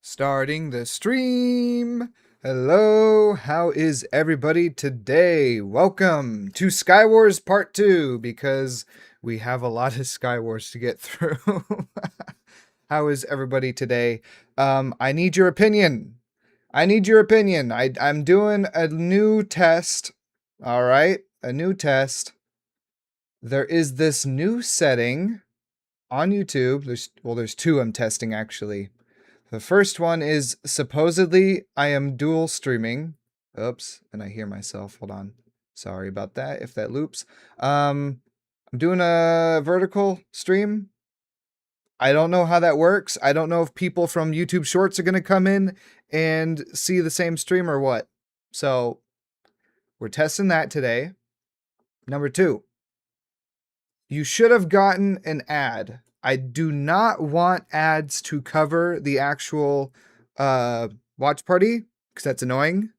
Starting the stream. Hello, how is everybody today? Welcome to Skywars Part 2, because we have a lot of Skywars to get through. How is everybody today? I need your opinion. I'm doing a new test. All right, a new test. There is this new setting on YouTube. There's two I'm testing actually. The first one is supposedly I am dual streaming. Oops, and I hear myself. Hold on. Sorry about that if that loops. I'm doing a vertical stream. I don't know how that works. I don't know if people from YouTube Shorts are going to come in and see the same stream or what. So we're testing that today. Number 2. You should have gotten an ad. I do not want ads to cover the actual watch party, because that's annoying.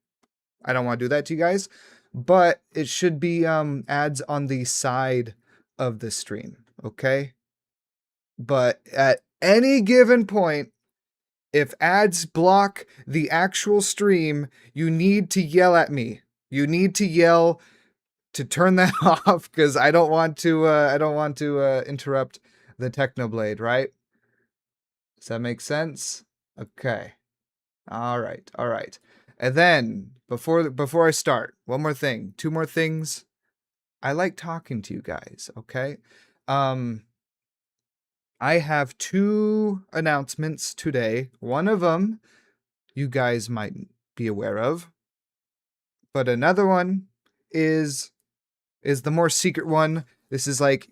I don't want to do that to you guys. But it should be ads on the side of the stream, okay? But at any given point, if ads block the actual stream, you need to yell at me. You need to yell to turn that off, because I don't want to interrupt the Technoblade, right? Does that make sense? Okay. All right. And then before I start, one more thing, two more things. I like talking to you guys, okay? I have 2 announcements today. One of them you guys might be aware of, but another one is the more secret one. This is like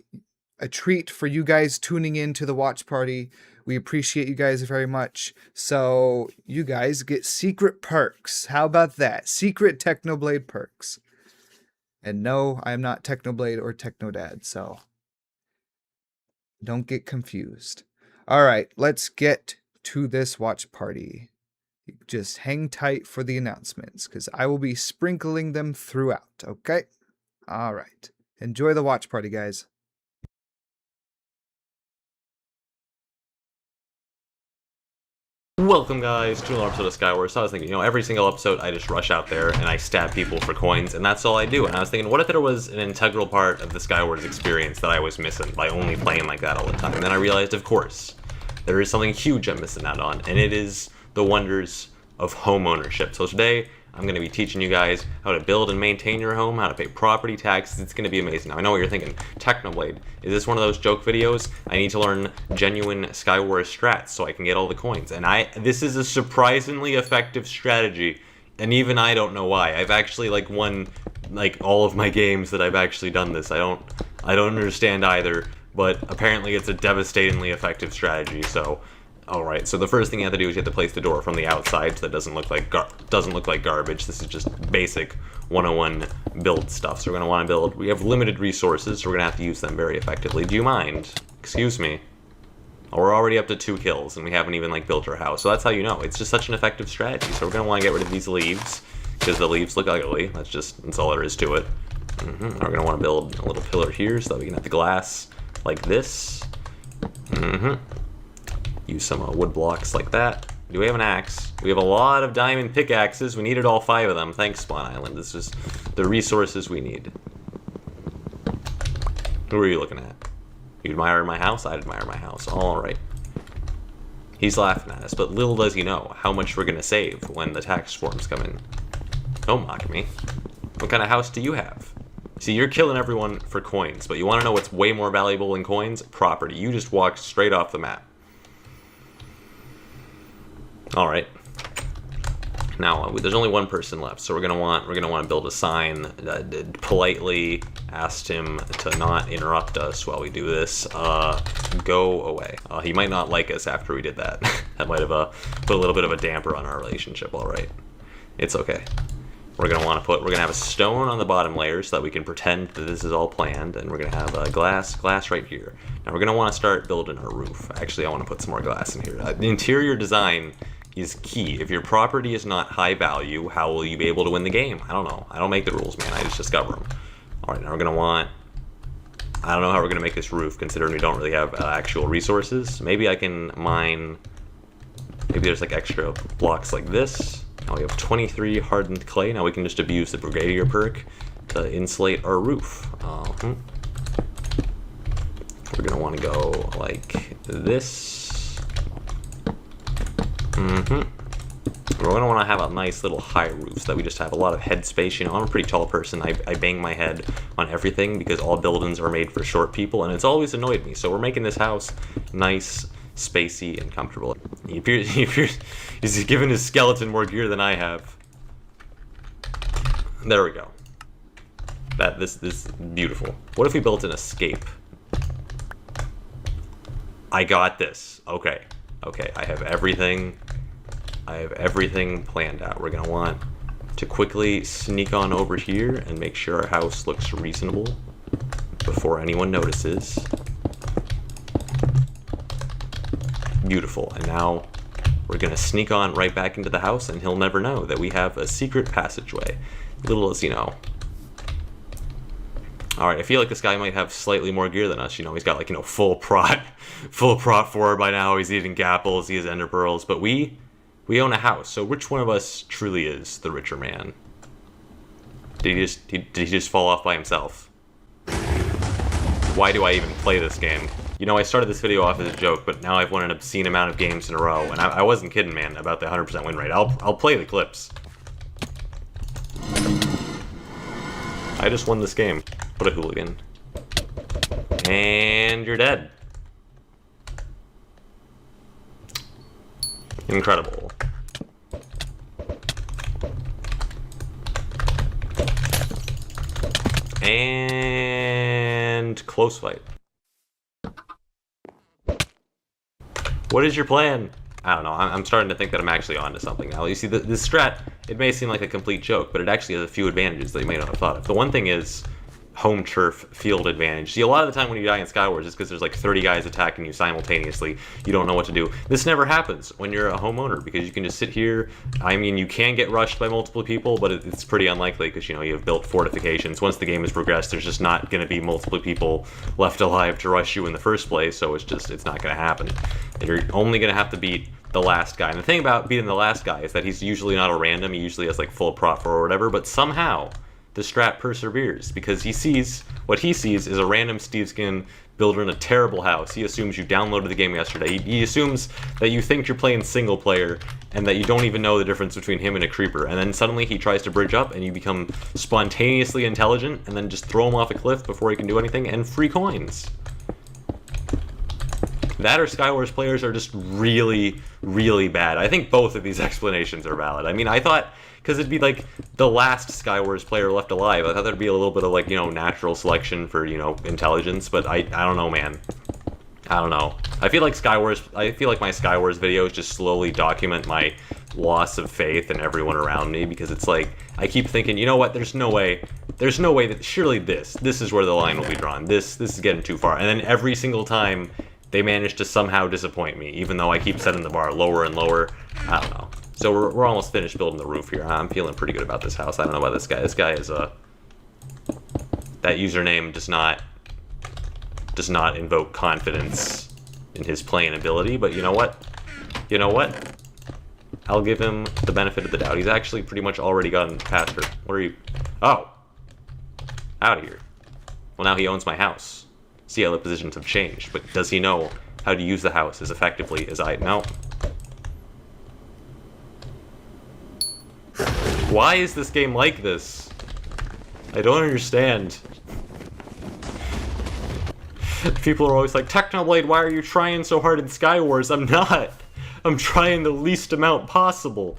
a treat for you guys tuning in to the watch party. We appreciate you guys very much. So you guys get secret perks. How about that? Secret Technoblade perks. And no, I'm not Technoblade or Technodad, so don't get confused. All right, let's get to this watch party. Just hang tight for the announcements, because I will be sprinkling them throughout, okay? All right. Enjoy the watch party, guys. Welcome guys to another episode of Skywars. So I was thinking, every single episode I just rush out there and I stab people for coins, and that's all I do. And I was thinking, what if there was an integral part of the Skywars experience that I was missing by only playing like that all the time? And then I realized, of course, there is something huge I'm missing out on, and it is the wonders of home ownership. So today, I'm going to be teaching you guys how to build and maintain your home, how to pay property taxes. It's going to be amazing. Now, I know what you're thinking. Technoblade, is this one of those joke videos? I need to learn genuine Skywars strats so I can get all the coins. And this is a surprisingly effective strategy, and even I don't know why. I've actually won all of my games that I've actually done this. I don't understand either, but apparently it's a devastatingly effective strategy. So alright, so the first thing you have to do is you have to place the door from the outside so that doesn't look like garbage. This is just basic 101 build stuff. So we're going to want to build. We have limited resources, so we're going to have to use them very effectively. Do you mind? Excuse me. Oh, we're already up to 2 kills, and we haven't even built our house. So that's how you know. It's just such an effective strategy. So we're going to want to get rid of these leaves, because the leaves look ugly. That's all there is to it. We're going to want to build a little pillar here so that we can have the glass like this. Use some wood blocks like that. Do we have an axe? We have a lot of diamond pickaxes. We needed all 5 of them. Thanks, Spawn Island. This is the resources we need. Who are you looking at? You admire my house? I'd admire my house. All right. He's laughing at us, but little does he know how much we're going to save when the tax forms come in. Don't mock me. What kind of house do you have? See, you're killing everyone for coins, but you want to know what's way more valuable than coins? Property. You just walked straight off the map. All right. Now there's only one person left, so we're gonna want to build a sign that politely asked him to not interrupt us while we do this. Go away. He might not like us after we did that. That might have put a little bit of a damper on our relationship. All right, it's okay. We're gonna have a stone on the bottom layer so that we can pretend that this is all planned, and we're gonna have a glass right here. Now we're gonna want to start building our roof. Actually, I want to put some more glass in here. The interior design is key. If your property is not high value, how will you be able to win the game? I don't know. I don't make the rules, man. I just discover them. All right, now we're gonna want. I don't know how we're gonna make this roof, considering we don't really have actual resources. Maybe I can mine Maybe there's like extra blocks like this. Now we have 23 hardened clay. Now we can just abuse the Brigadier perk to insulate our roof. We're gonna want to go like this. We're gonna want to have a nice little high roof so that we just have a lot of head space. You know, I'm a pretty tall person. I bang my head on everything because all buildings are made for short people, and it's always annoyed me. So we're making this house nice, spacey, and comfortable. He's giving his skeleton more gear than I have. There we go. This is beautiful. What if we built an escape? I got this. Okay. I have everything planned out. We're gonna want to quickly sneak on over here and make sure our house looks reasonable before anyone notices. Beautiful. And now we're gonna sneak on right back into the house, and he'll never know that we have a secret passageway. Little as you know. Alright, I feel like this guy might have slightly more gear than us. You know, he's got like, you know, full prot 4 by now. He's eating gapples, he has ender pearls, but we own a house. So which one of us truly is the richer man? Did he just fall off by himself? Why do I even play this game? You know, I started this video off as a joke, but now I've won an obscene amount of games in a row, and I wasn't kidding, man, about the 100% win rate. I'll play the clips. I just won this game. What a hooligan. And you're dead. Incredible. And close fight. What is your plan? I don't know. I'm starting to think that I'm actually onto something now. You see, this strat, it may seem like a complete joke, but it actually has a few advantages that you may not have thought of. The one thing is home turf field advantage. See, a lot of the time when you die in Skywars, it's because there's like 30 guys attacking you simultaneously. You don't know what to do. This never happens when you're a homeowner because you can just sit here. I mean, you can get rushed by multiple people, but it's pretty unlikely because, you know, you've built fortifications. Once the game has progressed, there's just not going to be multiple people left alive to rush you in the first place, so it's not going to happen. And you're only going to have to beat the last guy. And the thing about beating the last guy is that he's usually not a random. He usually has like full prot 4 or whatever, but somehow the strat perseveres because what he sees is a random Steve Skin builder in a terrible house. He assumes you downloaded the game yesterday. He assumes that you think you're playing single player and that you don't even know the difference between him and a creeper. And then suddenly he tries to bridge up and you become spontaneously intelligent and then just throw him off a cliff before he can do anything and free coins. That or Skywars players are just really, really bad. I think both of these explanations are valid. I mean, I thought, because it'd be like the last Skywars player left alive, I thought there'd be a little bit of like, you know, natural selection for, you know, intelligence, but I don't know, man. I don't know. I feel like my Skywars videos just slowly document my loss of faith in everyone around me, because it's like, I keep thinking, you know what, there's no way that, surely this is where the line will be drawn. This is getting too far. And then every single time, they manage to somehow disappoint me, even though I keep setting the bar lower and lower. I don't know. So we're almost finished building the roof here. I'm feeling pretty good about this house. I don't know about this guy. This guy is that username does not invoke confidence in his playing ability, but you know what? I'll give him the benefit of the doubt. He's actually pretty much already gotten past her. Where are you? Oh! Out of here. Well, now he owns my house. See how the positions have changed, but does he know how to use the house as effectively as I know? Why is this game like this? I don't understand. People are always like, Technoblade, why are you trying so hard in Skywars? I'm not. I'm trying the least amount possible.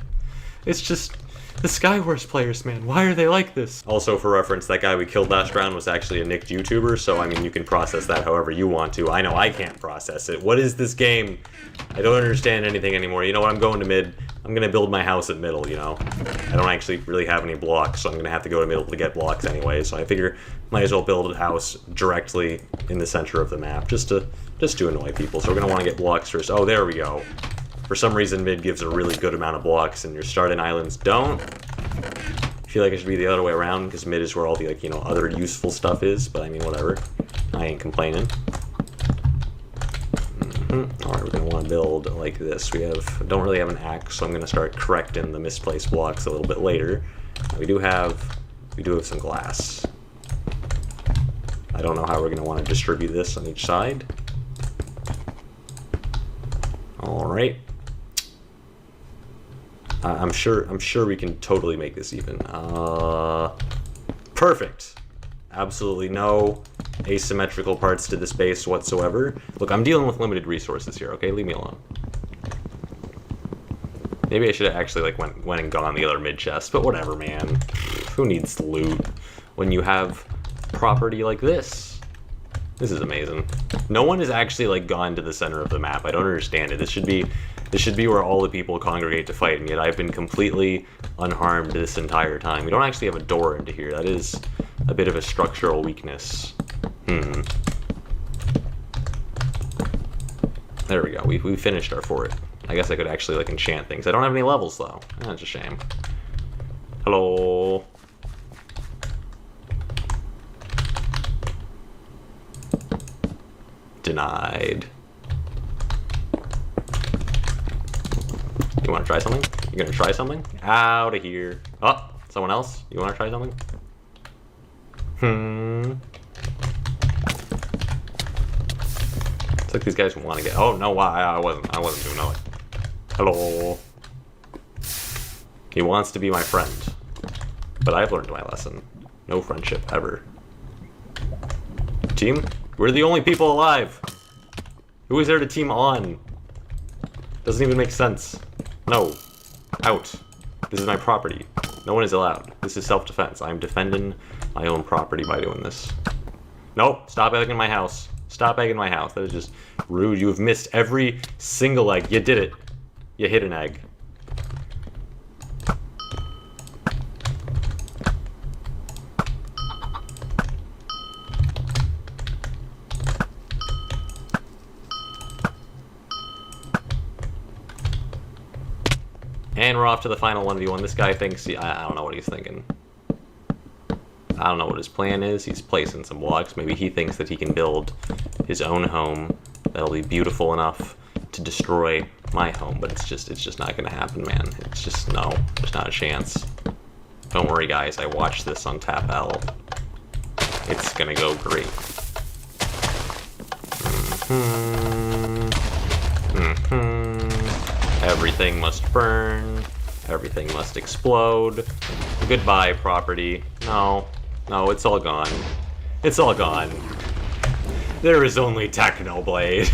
It's just the Skywars players, man. Why are they like this? Also, for reference, that guy we killed last round was actually a nicked YouTuber, so I mean, you can process that however you want to. I know I can't process it. What is this game? I don't understand anything anymore. You know what? I'm going to mid. I'm gonna build my house at middle, you know? I don't actually really have any blocks, so I'm gonna have to go to middle to get blocks anyway, so I figure might as well build a house directly in the center of the map, just to annoy people. So we're gonna want to get blocks first. Oh, there we go. For some reason, mid gives a really good amount of blocks, and your starting islands don't. I feel like it should be the other way around, because mid is where all the, like, you know, other useful stuff is, but I mean, whatever. I ain't complaining. Alright, we're gonna want to build like this. Don't really have an axe, so I'm going to start correcting the misplaced blocks a little bit later. We do have some glass. I don't know how we're going to want to distribute this on each side. All right. I'm sure we can totally make this even. Perfect. Absolutely no asymmetrical parts to this base whatsoever. Look, I'm dealing with limited resources here, okay? Leave me alone. Maybe I should have actually like went and gone the other mid chest, but whatever, man. Who needs loot when you have property like this? This is amazing. No one has actually like gone to the center of the map. I don't understand it. This should be where all the people congregate to fight, and yet I've been completely unharmed this entire time. We don't actually have a door into here. That is a bit of a structural weakness. There we go. We finished our fort. I guess I could actually like enchant things. I don't have any levels though. That's a shame. Hello. Denied. You want to try something? You gonna try something? Out of here. Oh, someone else? You want to try something? It's like these guys want to get. Oh no, why? I wasn't doing nothing. Hello. He wants to be my friend, but I've learned my lesson. No friendship ever. Team, we're the only people alive. Who is there to team on? Doesn't even make sense. No. Out. This is my property. No one is allowed. This is self-defense. I'm defending my own property by doing this. Nope. Stop egging my house. Stop egging my house. That is just rude. You have missed every single egg. You did it. You hit an egg. And we're off to the final 1v1. This guy thinks, I don't know what he's thinking. I don't know what his plan is. He's placing some blocks. Maybe he thinks that he can build his own home that'll be beautiful enough to destroy my home, but it's just not gonna happen, man. It's just, no, there's not a chance. Don't worry, guys. I watched this on Tap L. It's gonna go great. Everything must burn. Everything must explode. Goodbye, property. No, it's all gone. It's all gone. There is only Technoblade.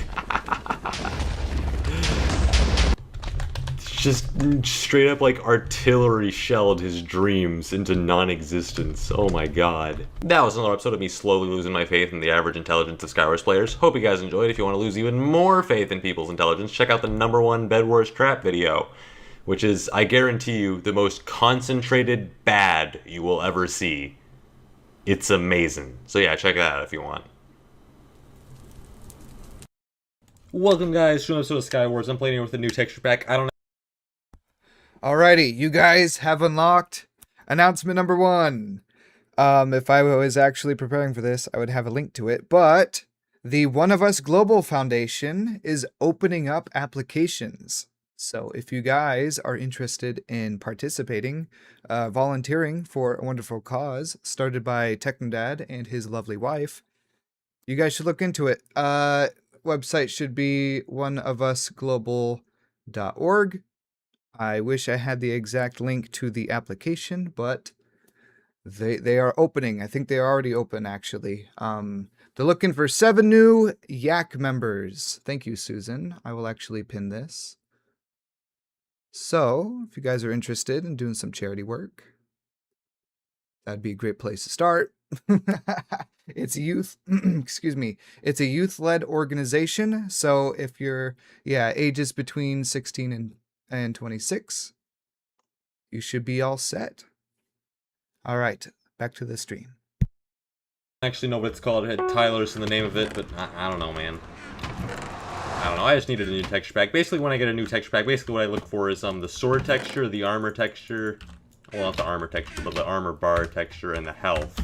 Just straight up like artillery shelled his dreams into non-existence. Oh my god. That was another episode of me slowly losing my faith in the average intelligence of Skywars players. Hope you guys enjoyed. If you want to lose even more faith in people's intelligence, check out the #1 Bed Wars Trap video, which is, I guarantee you, the most concentrated bad you will ever see. It's amazing. So yeah, check that out if you want. Welcome guys to an episode of Skywars. I'm playing here with a new texture pack. I don't know. Alrighty, you guys have unlocked announcement number 1. If I was actually preparing for this, I would have a link to it, but the One of Us Global Foundation is opening up applications. So if you guys are interested in participating, volunteering for a wonderful cause started by Technoblade and his lovely wife, you guys should look into it. Website should be oneofusglobal.org. I wish I had the exact link to the application, but they are opening. I think they are already open, actually. They're looking for 7 new Yak members. Thank you, Susan. I will actually pin this. So, if you guys are interested in doing some charity work, that'd be a great place to start. It's youth, excuse me, it's a youth-led organization. So if you're, ages between 16 and 26, you should be all set. All right, back to the stream. Actually, no, but it's called. It had Tyler's in the name of it, but I don't know, man. I don't know. I just needed a new texture pack. Basically, when I get a new texture pack, basically what I look for is the sword texture, the armor texture, well, not the armor texture, but the armor bar texture, and the health.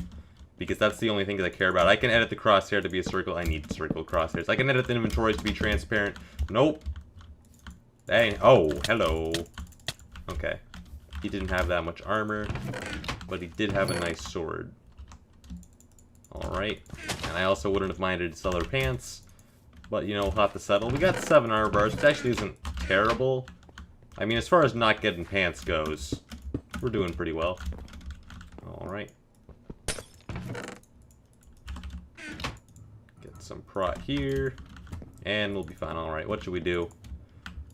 Because that's the only thing that I care about. I can edit the crosshair to be a circle. I need circle crosshairs. I can edit the inventories to be transparent. Nope. Dang. Oh, hello. Okay. He didn't have that much armor, but he did have a nice sword. Alright. And I also wouldn't have minded his other pants. But, you know, we'll have to settle. We got 7 armor bars, which actually isn't terrible. I mean, as far as not getting pants goes, we're doing pretty well. Alright. Get some prot here. And we'll be fine. Alright, what should we do?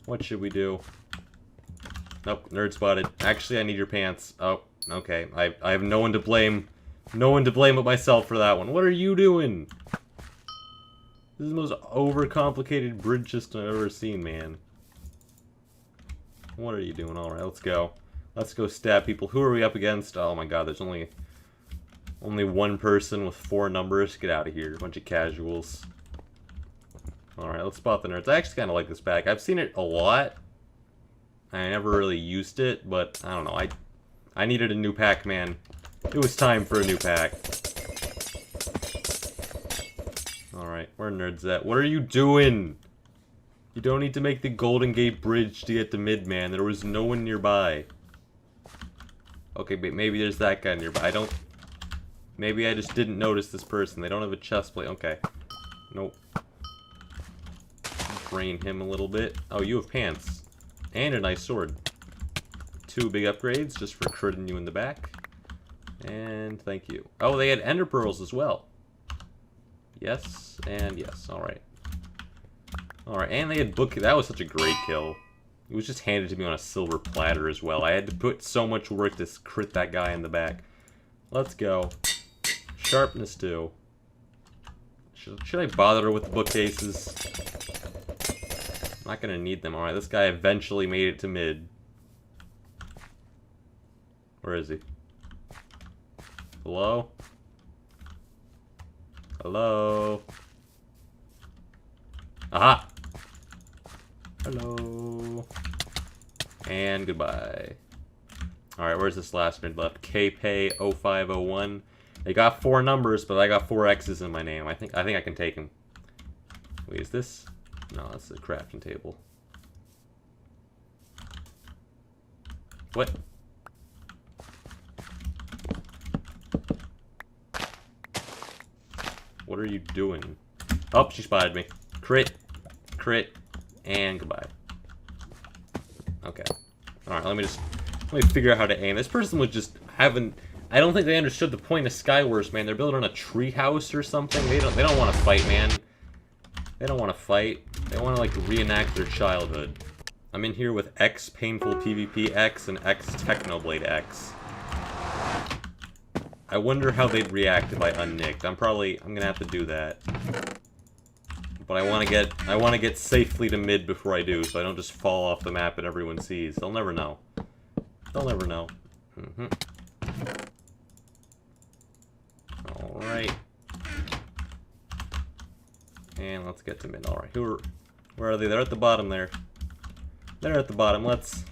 What should we do? Nope, nerd spotted. Actually, I need your pants. Oh, okay. I have no one to blame. No one to blame but myself for that one. What are you doing? This is the most overcomplicated bridge system I've ever seen, man. What are you doing? Alright, let's go. Let's go stab people. Who are we up against? Oh my god, there's only one person with 4 numbers. Get out of here. A bunch of casuals. Alright, let's spot the nerds. I actually kind of like this pack. I've seen it a lot. I never really used it, but I don't know. I needed a new pack, man. It was time for a new pack. Alright, where are nerds at? What are you doing? You don't need to make the Golden Gate Bridge to get to mid, man. There was no one nearby. Okay, but maybe there's that guy nearby. Maybe I just didn't notice this person. They don't have a chest plate. Okay. Nope. Drain him a little bit. Oh, you have pants. And a nice sword. 2 big upgrades just for critting you in the back. And thank you. Oh, they had ender pearls as well. Yes, and yes. Alright. Alright, and they had book. That was such a great kill. It was just handed to me on a silver platter as well. I had to put so much work to crit that guy in the back. Let's go. Sharpness 2. Should I bother with the bookcases? I'm not gonna need them. Alright, this guy eventually made it to mid. Where is he? Hello? Hello? Aha! Hello? And goodbye. Alright, where's this last mid left? KPay0501. They got 4 numbers, but I got 4 X's in my name. I think I can take him. Wait, is this? No, that's the crafting table. What? What are you doing? Oh, she spotted me. Crit, crit, and goodbye. Okay. Alright, let me figure out how to aim. This person was just having... I don't think they understood the point of Skywars, man. They're building on a tree house or something. They don't want to fight, man. They don't want to fight. They want to, like, reenact their childhood. I'm in here with X Painful PvP X and X Technoblade X. I wonder how they'd react if I unnicked. I'm gonna have to do that. But I want to get safely to mid before I do, so I don't just fall off the map and everyone sees. They'll never know. They'll never know. Alright. And let's get to mid. Alright, where are they? They're at the bottom there. They're at the bottom. Let's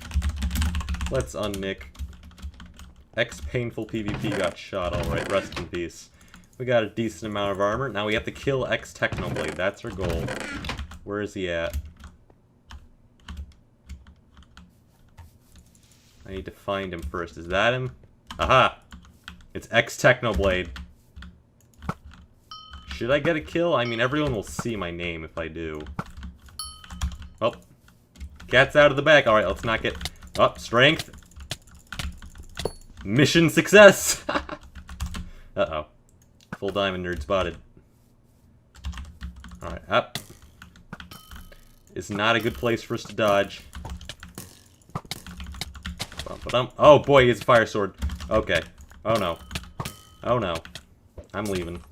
unnick. X Painful PvP got shot. Alright, rest in peace. We got a decent amount of armor. Now we have to kill X Technoblade. That's our goal. Where is he at? I need to find him first. Is that him? Aha! It's X Technoblade. Should I get a kill? I mean, everyone will see my name if I do. Oh. Cat's out of the bag. Alright, let's not get... Oh, strength. Mission success! Uh-oh. Full diamond nerd spotted. Alright, up. It's not a good place for us to dodge. Oh boy, he's a fire sword. Okay. Oh no. Oh no. I'm leaving.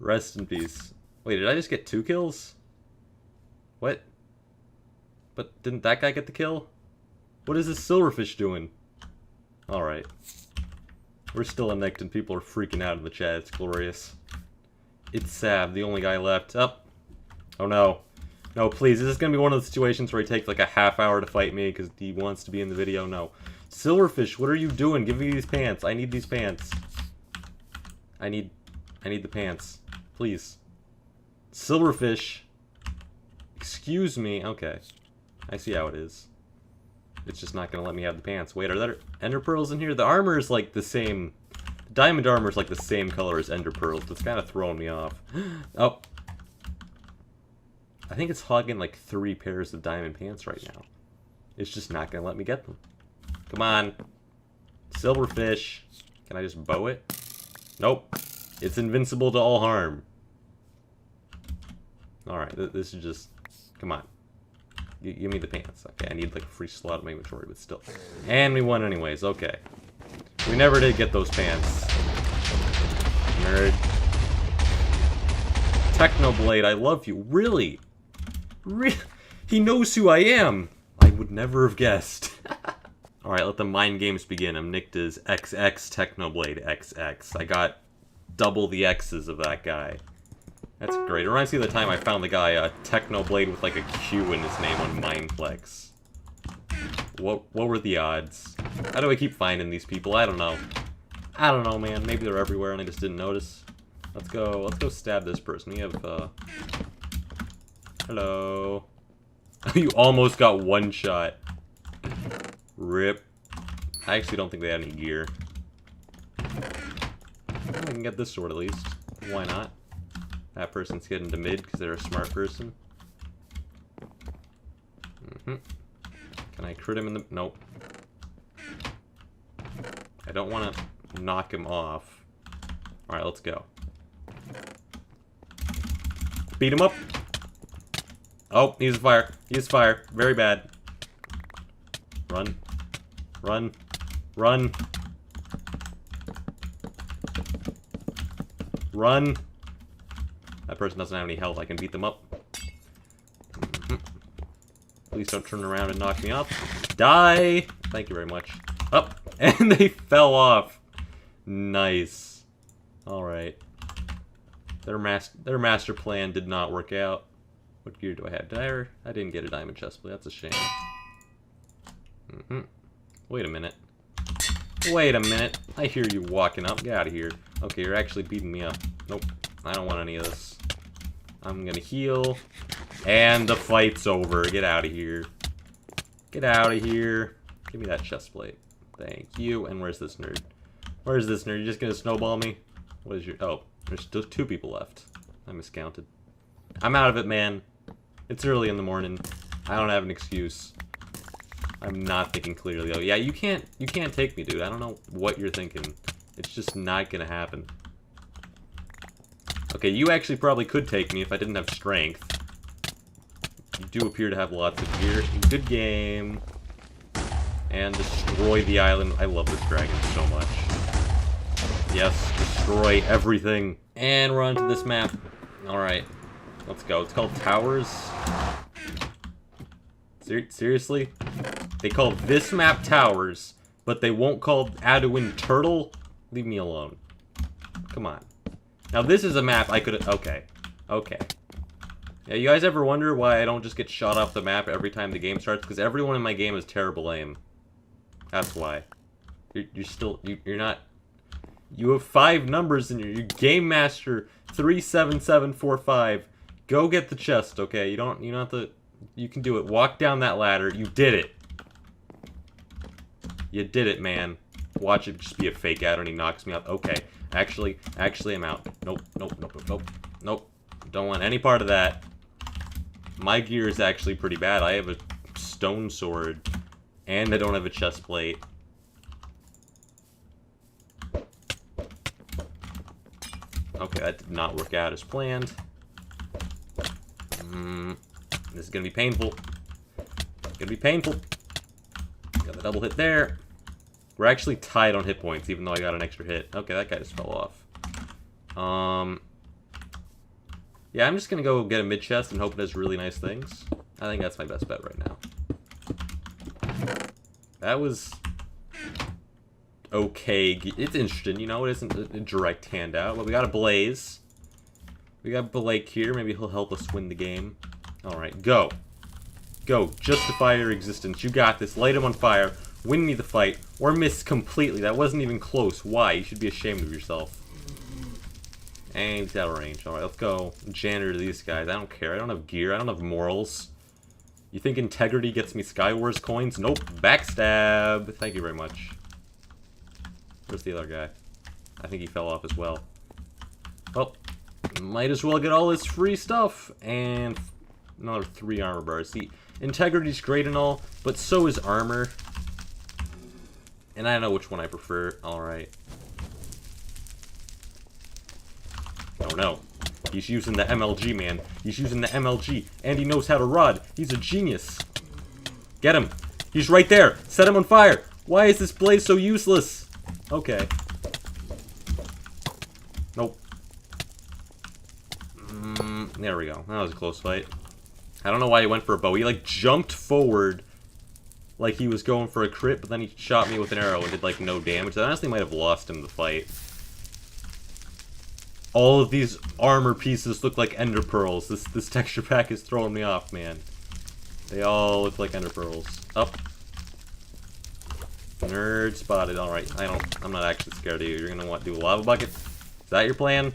Rest in peace. Wait, did I just get 2 kills? What? But didn't that guy get the kill? What is this silverfish doing? Alright. We're still unnicked and people are freaking out in the chat. It's glorious. It's Sav, the only guy left. Up. Oh no. No, please. This is gonna be one of the situations where he takes like a half hour to fight me because he wants to be in the video. No. Silverfish, what are you doing? Give me these pants. I need these pants. I need the pants. Please. Silverfish. Excuse me. Okay. I see how it is. It's just not gonna let me have the pants. Wait, are there ender pearls in here? The armor is like the same. The diamond armor is like the same color as ender pearls. It's kind of throwing me off. Oh. I think it's hogging like 3 pairs of diamond pants right now. It's just not gonna let me get them. Come on. Silverfish. Can I just bow it? Nope. It's invincible to all harm. Alright, this is just... Come on. Give me the pants. Okay, I need like a free slot in my inventory, but still. And we won anyways, okay. We never did get those pants. Nerd. Technoblade, I love you. Really? He knows who I am! I would never have guessed. Alright, let the mind games begin. I'm nicked as XX Technoblade XX. I got double the X's of that guy. That's great. It reminds me of the time I found the guy, Technoblade with like a Q in his name on Mineplex. What were the odds? How do I keep finding these people? I don't know. I don't know, man. Maybe they're everywhere and I just didn't notice. Let's go stab this person. We have, Hello. You almost got one shot. Rip. I actually don't think they had any gear. I can get this sword at least. Why not? That person's getting to mid because they're a smart person. Can I crit him in the... Nope. I don't want to knock him off. Alright, let's go. Beat him up. Oh, he's fire. He's fire. Very bad. Run. Run. Run. Run. That person doesn't have any health. I can beat them up. Please don't turn around and knock me off. Die! Thank you very much. Up! And they fell off. Nice. Alright. Their master plan did not work out. What gear do I have? I didn't get a diamond chestplate. That's a shame. Wait a minute. Wait a minute. I hear you walking up. Get out of here. Okay, you're actually beating me up. Nope. I don't want any of this. I'm gonna heal. And the fight's over. Get out of here. Get out of here. Give me that chestplate. Thank you. And where's this nerd? Where's this nerd? You just gonna snowball me? What is your... Oh, there's still 2 people left. I miscounted. I'm out of it, man. It's early in the morning. I don't have an excuse. I'm not thinking clearly. Oh, yeah, you can't take me, dude. I don't know what you're thinking. It's just not gonna happen. Okay, you actually probably could take me if I didn't have strength. You do appear to have lots of gear. Good game. And destroy the island. I love this dragon so much. Yes, destroy everything. And we're onto this map. Alright. Let's go. It's called Towers. Seriously? They call this map Towers, but they won't call Aduin Turtle? Leave me alone. Come on. Now this is a map I could... Okay. Okay. Yeah, you guys ever wonder why I don't just get shot off the map every time the game starts? Because everyone in my game has terrible aim. That's why. You're still... You're not... You have 5 numbers in your Game Master 37745. Go get the chest, okay? You don't have to... You can do it. Walk down that ladder. You did it. You did it, man. Watch it just be a fake out and he knocks me out. Okay. Actually, I'm out. Nope. Don't want any part of that. My gear is actually pretty bad. I have a stone sword. And I don't have a chest plate. Okay, that did not work out as planned. This is gonna be painful. Gonna be painful. Got the double hit there. We're actually tied on hit points, even though I got an extra hit. Okay, that guy just fell off. Yeah, I'm just gonna go get a mid chest and hope it does really nice things. I think that's my best bet right now. That was okay. It's interesting, you know. It isn't a direct handout, but we got a Blaze. We got Blake here. Maybe he'll help us win the game. Alright, go. Go. Justify your existence. You got this. Light him on fire. Win me the fight. Or miss completely. That wasn't even close. Why? You should be ashamed of yourself. And he's out of range. Alright, let's go. Janitor to these guys. I don't care. I don't have gear. I don't have morals. You think integrity gets me Skywars coins? Nope. Backstab. Thank you very much. Where's the other guy? I think he fell off as well. Well, might as well get all this free stuff. And another 3 armor bars. See, integrity's great and all, but so is armor. And I know which one I prefer. Alright. Oh no. He's using the MLG, man. He's using the MLG. And he knows how to rod. He's a genius. Get him. He's right there. Set him on fire. Why is this blaze so useless? Okay. Nope. There we go. That was a close fight. I don't know why he went for a bow. He, like, jumped forward like he was going for a crit, but then he shot me with an arrow and did, like, no damage. I honestly might have lost him the fight. All of these armor pieces look like ender pearls. This texture pack is throwing me off, man. They all look like ender pearls. Up. Nerd spotted. Alright, I'm not actually scared of you. You're gonna want to do a lava bucket? Is that your plan?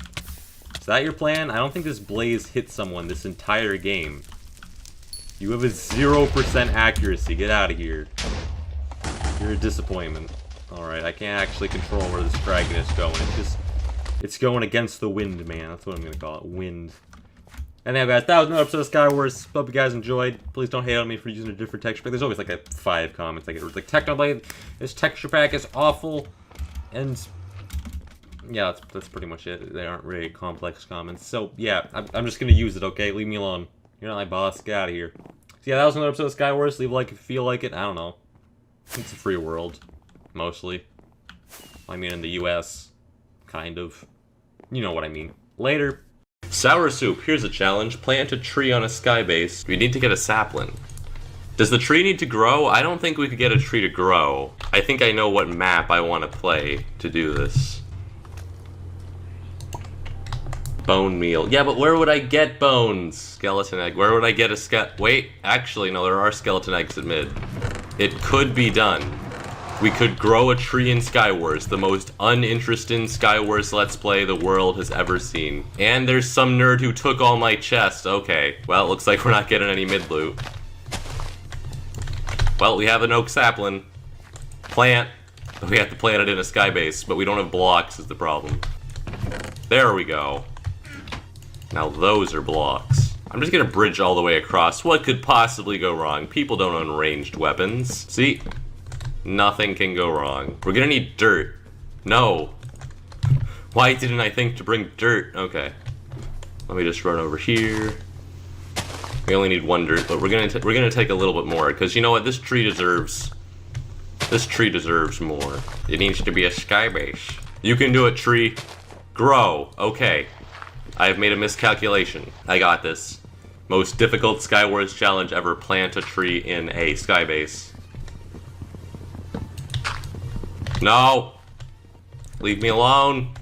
Is that your plan? I don't think this blaze hit someone this entire game. You have a 0% accuracy. Get out of here. You're a disappointment. Alright, I can't actually control where this dragon is going. It's going against the wind, man. That's what I'm gonna call it. Wind. Anyway, guys, that was another episode of Skywars. Hope you guys enjoyed. Please don't hate on me for using a different texture pack. There's always like 5 comments I get. Like, Technoblade, this texture pack is awful. And yeah, that's pretty much it. They aren't really complex comments. So yeah, I'm just gonna use it, okay? Leave me alone. You're not my boss. Get out of here. So yeah, that was another episode of Skywars. Leave a like if you feel like it. I don't know. It's a free world. Mostly. I mean, in the US. Kind of. You know what I mean. Later. Sour Soup, here's a challenge. Plant a tree on a sky base. We need to get a sapling. Does the tree need to grow? I don't think we could get a tree to grow. I think I know what map I want to play to do this. Bone meal. Yeah, but where would I get bones? Skeleton egg. Where would I get a Wait, actually, no, there are skeleton eggs at mid. It could be done. We could grow a tree in Skywars, the most uninteresting Skywars Let's Play the world has ever seen. And there's some nerd who took all my chests. Okay, well, it looks like we're not getting any mid loot. Well, we have an oak sapling. Plant. But we have to plant it in a sky base, but we don't have blocks is the problem. There we go. Now those are blocks. I'm just gonna bridge all the way across. What could possibly go wrong? People don't own ranged weapons. See? Nothing can go wrong. We're gonna need dirt. No. Why didn't I think to bring dirt? Okay. Let me just run over here. We only need 1 dirt, but we're gonna take a little bit more, because you know what? This tree deserves more. It needs to be a sky base. You can do it, tree. Grow. Okay. I have made a miscalculation. I got this. Most difficult Skywars challenge ever. Plant a tree in a sky base. No! Leave me alone!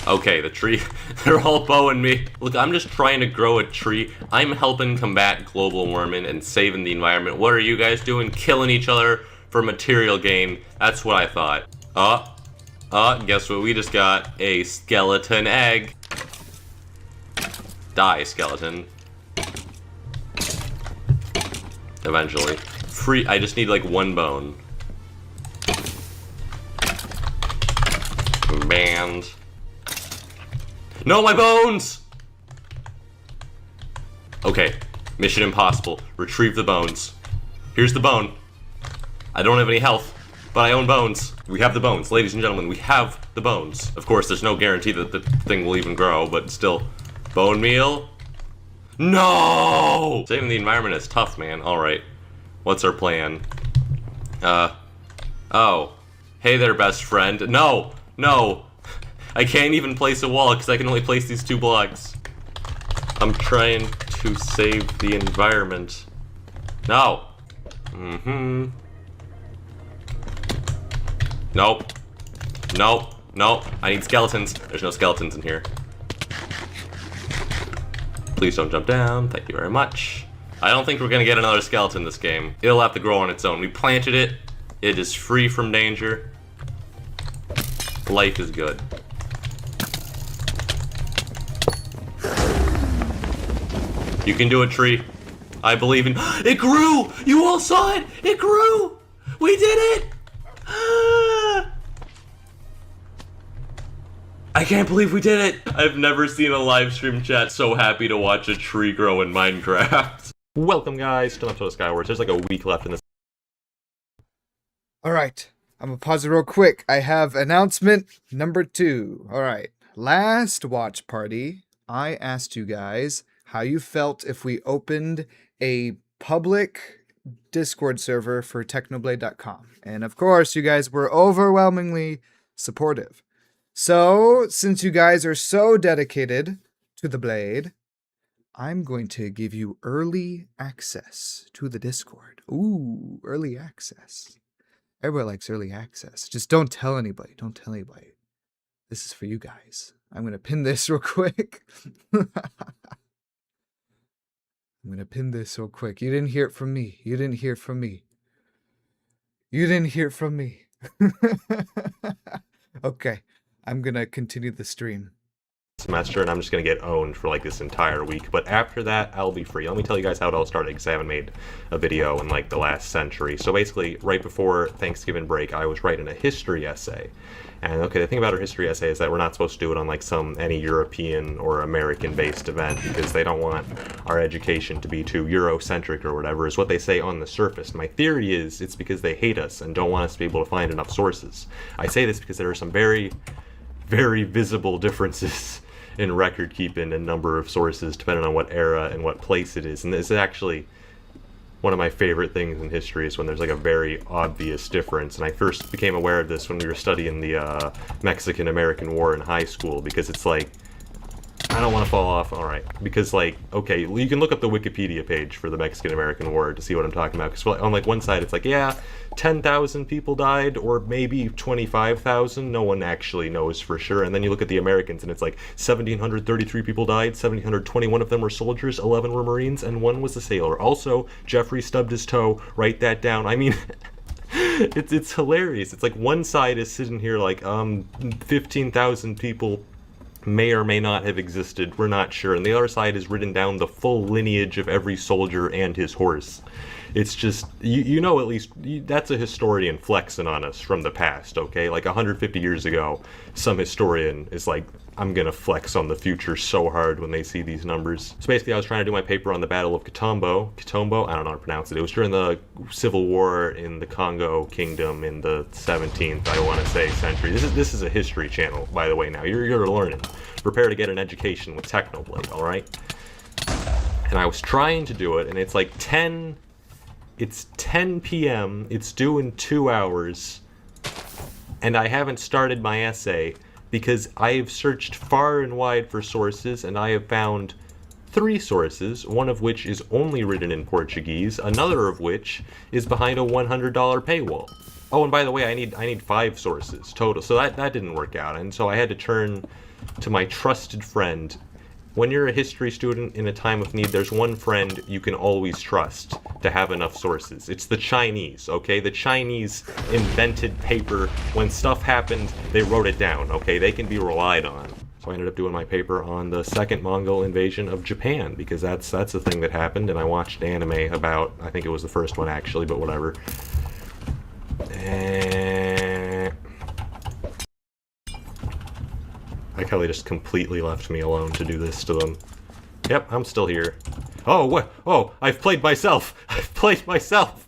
Okay, the tree, they're all bowing me. Look, I'm just trying to grow a tree. I'm helping combat global warming and saving the environment. What are you guys doing? Killing each other for material gain. That's what I thought. Guess what we just got? A skeleton egg. Die, skeleton. Eventually. Free, I just need like 1 bone. Banned. No, my bones! Okay, mission impossible. Retrieve the bones. Here's the bone. I don't have any health, but I own bones. We have the bones, ladies and gentlemen, we have the bones. Of course, there's no guarantee that the thing will even grow, but still. Bone meal? No! Saving the environment is tough, man. Alright. What's our plan? Oh. Hey there, best friend. No! No! I can't even place a wall because I can only place these 2 blocks. I'm trying to save the environment. No! Nope. Nope. Nope. I need skeletons. There's no skeletons in here. Please don't jump down. Thank you very much. I don't think we're gonna get another skeleton this game. It'll have to grow on its own. We planted it. It is free from danger. Life is good. You can do it, tree. I believe in. It grew! You all saw it! It grew! We did it! I can't believe we did it! I've never seen a live stream chat so happy to watch a tree grow in Minecraft. Welcome, guys, to another episode of Skywars. There's like a week left in this. Alright, I'm gonna pause it real quick. I have announcement number 2. Alright, last watch party, I asked you guys how you felt if we opened a public Discord server for Technoblade.com. And of course, you guys were overwhelmingly supportive. So, since you guys are so dedicated to the Blade, I'm going to give you early access to the Discord. Ooh, early access. Everybody likes early access. Just don't tell anybody. Don't tell anybody. This is for you guys. I'm going to pin this real quick. I'm going to pin this real quick. You didn't hear it from me. You didn't hear it from me. You didn't hear it from me. Okay. I'm going to continue the stream. Semester, and I'm just gonna get owned for like this entire week, but after that I'll be free. Let me tell you guys how it all started, because I haven't made a video in like the last century. So basically, right before Thanksgiving break, I was writing a history essay. And okay, the thing about our history essay is that we're not supposed to do it on like any European or American based event, because they don't want our education to be too Eurocentric or whatever, is what they say on the surface. My theory is it's because they hate us and don't want us to be able to find enough sources. I say this because there are some very visible differences in record keeping and number of sources depending on what era and what place it is. And this is actually one of my favorite things in history, is when there's like a very obvious difference. And I first became aware of this when we were studying the Mexican-American War in high school, because it's like, I don't want to fall off, alright, because like, okay, you can look up the Wikipedia page for the Mexican-American War to see what I'm talking about, because on like one side it's like, yeah, 10,000 people died, or maybe 25,000, no one actually knows for sure, and then you look at the Americans and it's like 1,733 people died, 1,721 of them were soldiers, 11 were Marines, and 1 was a sailor. Also, Jeffrey stubbed his toe, write that down. I mean, it's hilarious. It's like one side is sitting here like, 15,000 people may or may not have existed, we're not sure, and the other side has written down the full lineage of every soldier and his horse. It's just, you know, at least that's a historian flexing on us from the past, okay? Like 150 years ago, some historian is like, I'm gonna flex on the future so hard when they see these numbers. So basically I was trying to do my paper on the Battle of Kitombo, I don't know how to pronounce it. It was during the Civil War in the Congo Kingdom in the 17th, I want to say, century. This is a history channel, by the way, now. You're learning. Prepare to get an education with Technoblade, alright? And I was trying to do it, and it's like 10 p.m., it's due in 2 hours, and I haven't started my essay, because I have searched far and wide for sources, and I have found 3 sources, one of which is only written in Portuguese, another of which is behind a $100 paywall. Oh, and by the way, I need 5 sources total, so that didn't work out, and so I had to turn to my trusted friend. When you're a history student in a time of need, there's one friend you can always trust to have enough sources. It's the Chinese, okay? The Chinese invented paper. When stuff happened, they wrote it down, okay? They can be relied on. So I ended up doing my paper on the second Mongol invasion of Japan, because that's the thing that happened, and I watched anime about, I think it was the first one actually, but whatever. Like how they just completely left me alone to do this to them. Yep, I'm still here. Oh, what? Oh, I've played myself! I've played myself!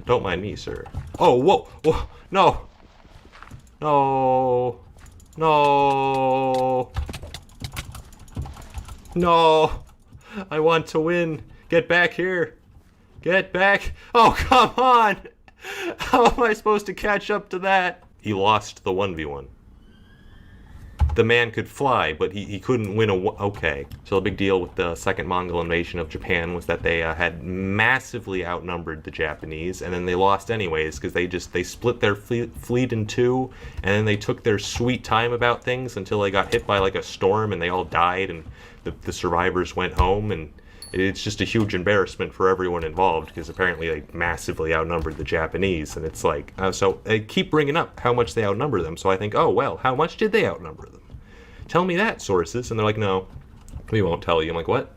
Don't mind me, sir. Oh, whoa! Whoa! No! No! No! No! I want to win! Get back here! Get back! Oh, come on! How am I supposed to catch up to that? He lost the 1v1. the man could fly, but he couldn't win a okay. So the big deal with the second Mongol invasion of Japan was that they had massively outnumbered the Japanese, and then they lost anyways because they split their fleet in two, and then they took their sweet time about things until they got hit by like a storm and they all died, and the survivors went home, and it's just a huge embarrassment for everyone involved because apparently they massively outnumbered the Japanese, and it's like, so they keep bringing up how much they outnumber them, so I think, oh, well, how much did they outnumber them? Tell me that, sources. And they're like, no, we won't tell you. I'm like, what?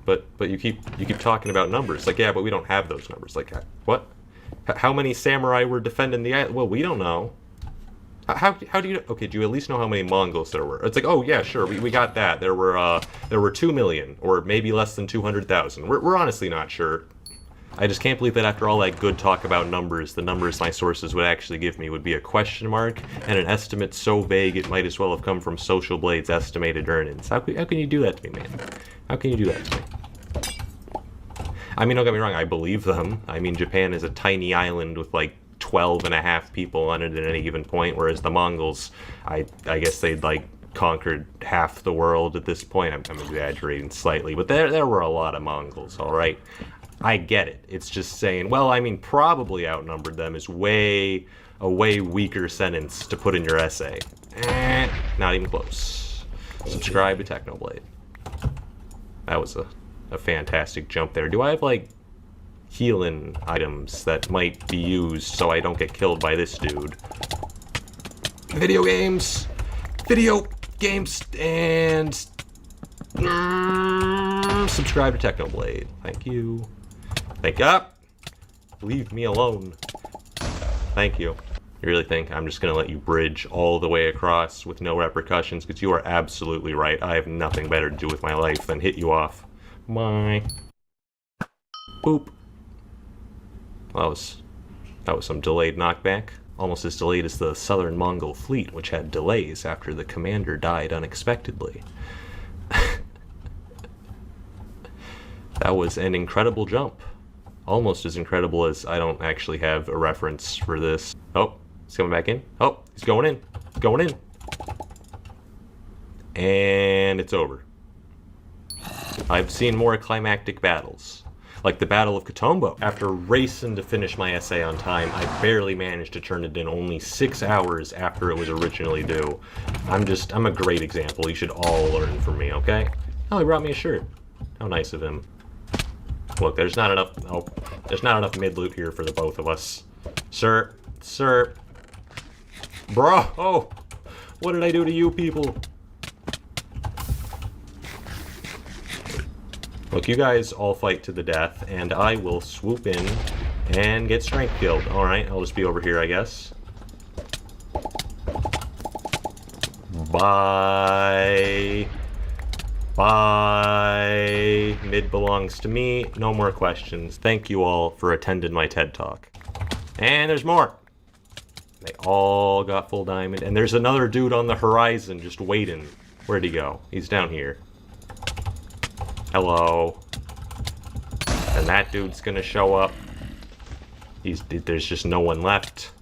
But you keep talking about numbers. Like, yeah, but we don't have those numbers. Like, what? How many samurai were defending the island? Well, we don't know. How do you... Okay, do you at least know how many Mongols there were? It's like, oh, yeah, sure, we got that. There were 2 million, or maybe less than 200,000. We're honestly not sure. I just can't believe that after all that good talk about numbers, the numbers my sources would actually give me would be a question mark and an estimate so vague it might as well have come from Social Blade's estimated earnings. How can you do that to me, man? How can you do that to me? I mean, don't get me wrong, I believe them. I mean, Japan is a tiny island with like 12 and a half people on it at any given point, whereas the Mongols, I guess they'd like conquered half the world at this point. I'm exaggerating slightly, but there were a lot of Mongols, all right? I get it. It's just saying, well, I mean, probably outnumbered them is a way weaker sentence to put in your essay. Not even close. Subscribe to Technoblade. That was a fantastic jump there. Do I have, like, healing items that might be used so I don't get killed by this dude? Video games! Video games and... subscribe to Technoblade. Thank you. Thank you. Leave me alone. Thank you. You really think I'm just going to let you bridge all the way across with no repercussions? Because you are absolutely right. I have nothing better to do with my life than hit you off. Bye. Boop. That was some delayed knockback. Almost as delayed as the Southern Mongol fleet, which had delays after the commander died unexpectedly. That was an incredible jump. Almost as incredible as I don't actually have a reference for this. Oh, he's coming back in. Oh, he's going in. Going in. And it's over. I've seen more climactic battles. Like the Battle of Katombo. After racing to finish my essay on time, I barely managed to turn it in only 6 hours after it was originally due. I'm a great example. You should all learn from me, okay? Oh, he brought me a shirt. How nice of him. Look, there's not enough mid loot here for the both of us. Sir. Bro, oh, what did I do to you people? Look, you guys all fight to the death, and I will swoop in and get strength killed. Alright, I'll just be over here, I guess. Bye. Bye. Mid belongs to me. No more questions. Thank you all for attending my TED Talk. And there's more. They all got full diamond. And there's another dude on the horizon just waiting. Where'd he go? He's down here. Hello. And that dude's gonna show up. There's just no one left.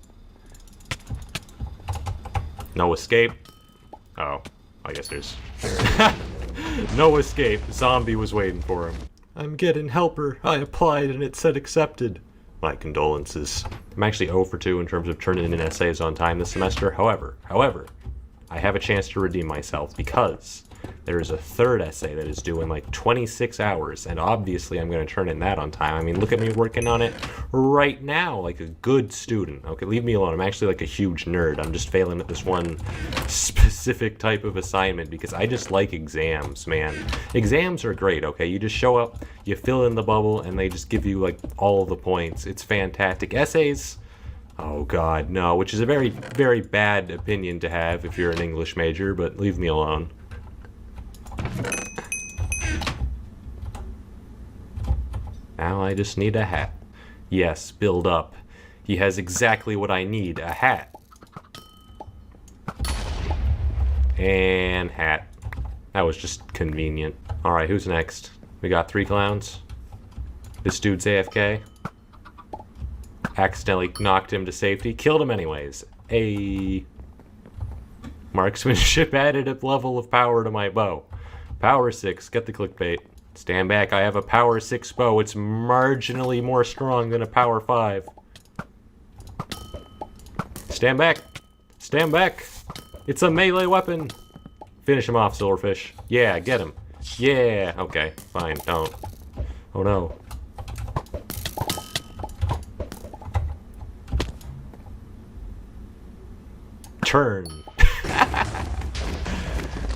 No escape. Oh, I guess there's... No escape. Zombie was waiting for him. I'm getting helper. I applied and it said accepted. My condolences. I'm actually 0 for 2 in terms of turning in essays on time this semester. However, I have a chance to redeem myself because there is a third essay that is due in like 26 hours, and obviously I'm going to turn in that on time. I mean, look at me working on it right now like a good student. Okay, leave me alone. I'm actually like a huge nerd. I'm just failing at this one specific type of assignment because I just like exams, man. Exams are great, okay? You just show up, you fill in the bubble, and they just give you like all the points. It's fantastic. Essays... Oh god, no, which is a very, very bad opinion to have if you're an English major, but leave me alone. Now I just need a hat. Yes, build up. He has exactly what I need, a hat. And hat. That was just convenient. Alright, who's next? We got 3 clowns. This dude's AFK. Accidentally knocked him to safety. Killed him anyways. Marksmanship added a level of power to my bow. Power 6, get the clickbait. Stand back, I have a power 6 bow. It's marginally more strong than a power 5. Stand back. Stand back. It's a melee weapon. Finish him off, Silverfish. Yeah, get him. Yeah, okay, fine, don't. Oh no. Turn.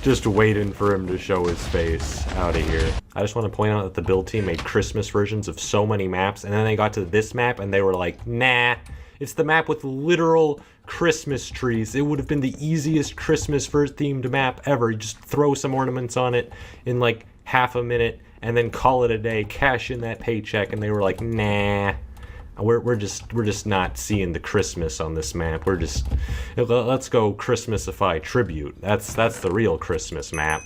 Just waiting for him to show his face. Out of here. I just want to point out that the build team made Christmas versions of so many maps, and then they got to this map and they were like, nah, it's the map with literal Christmas trees. It would have been the easiest Christmas themed map ever. You just throw some ornaments on it in like half a minute and then call it a day, cash in that paycheck, and they were like, nah. We're just not seeing the Christmas on this map. We're just, let's go Christmasify Tribute. That's the real Christmas map.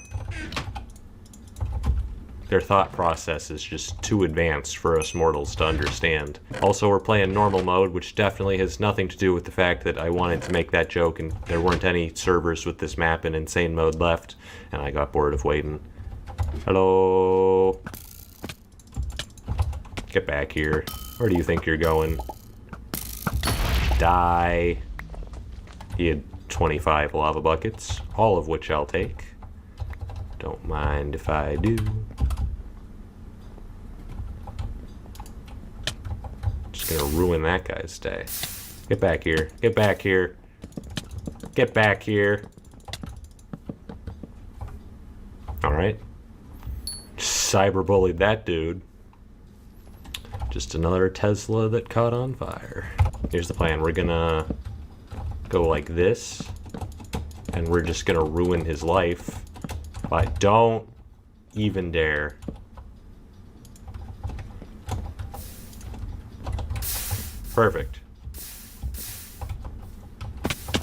Their thought process is just too advanced for us mortals to understand. Also, we're playing normal mode, which definitely has nothing to do with the fact that I wanted to make that joke and there weren't any servers with this map in insane mode left, and I got bored of waiting. Hello? Get back here. Where do you think you're going? Die. He had 25 lava buckets, all of which I'll take. Don't mind if I do. Just gonna ruin that guy's day. Get back here. Get back here. Get back here. Alright. Cyberbullied that dude. Just another Tesla that caught on fire. Here's the plan. We're gonna go like this, and we're just gonna ruin his life. But don't even dare. Perfect.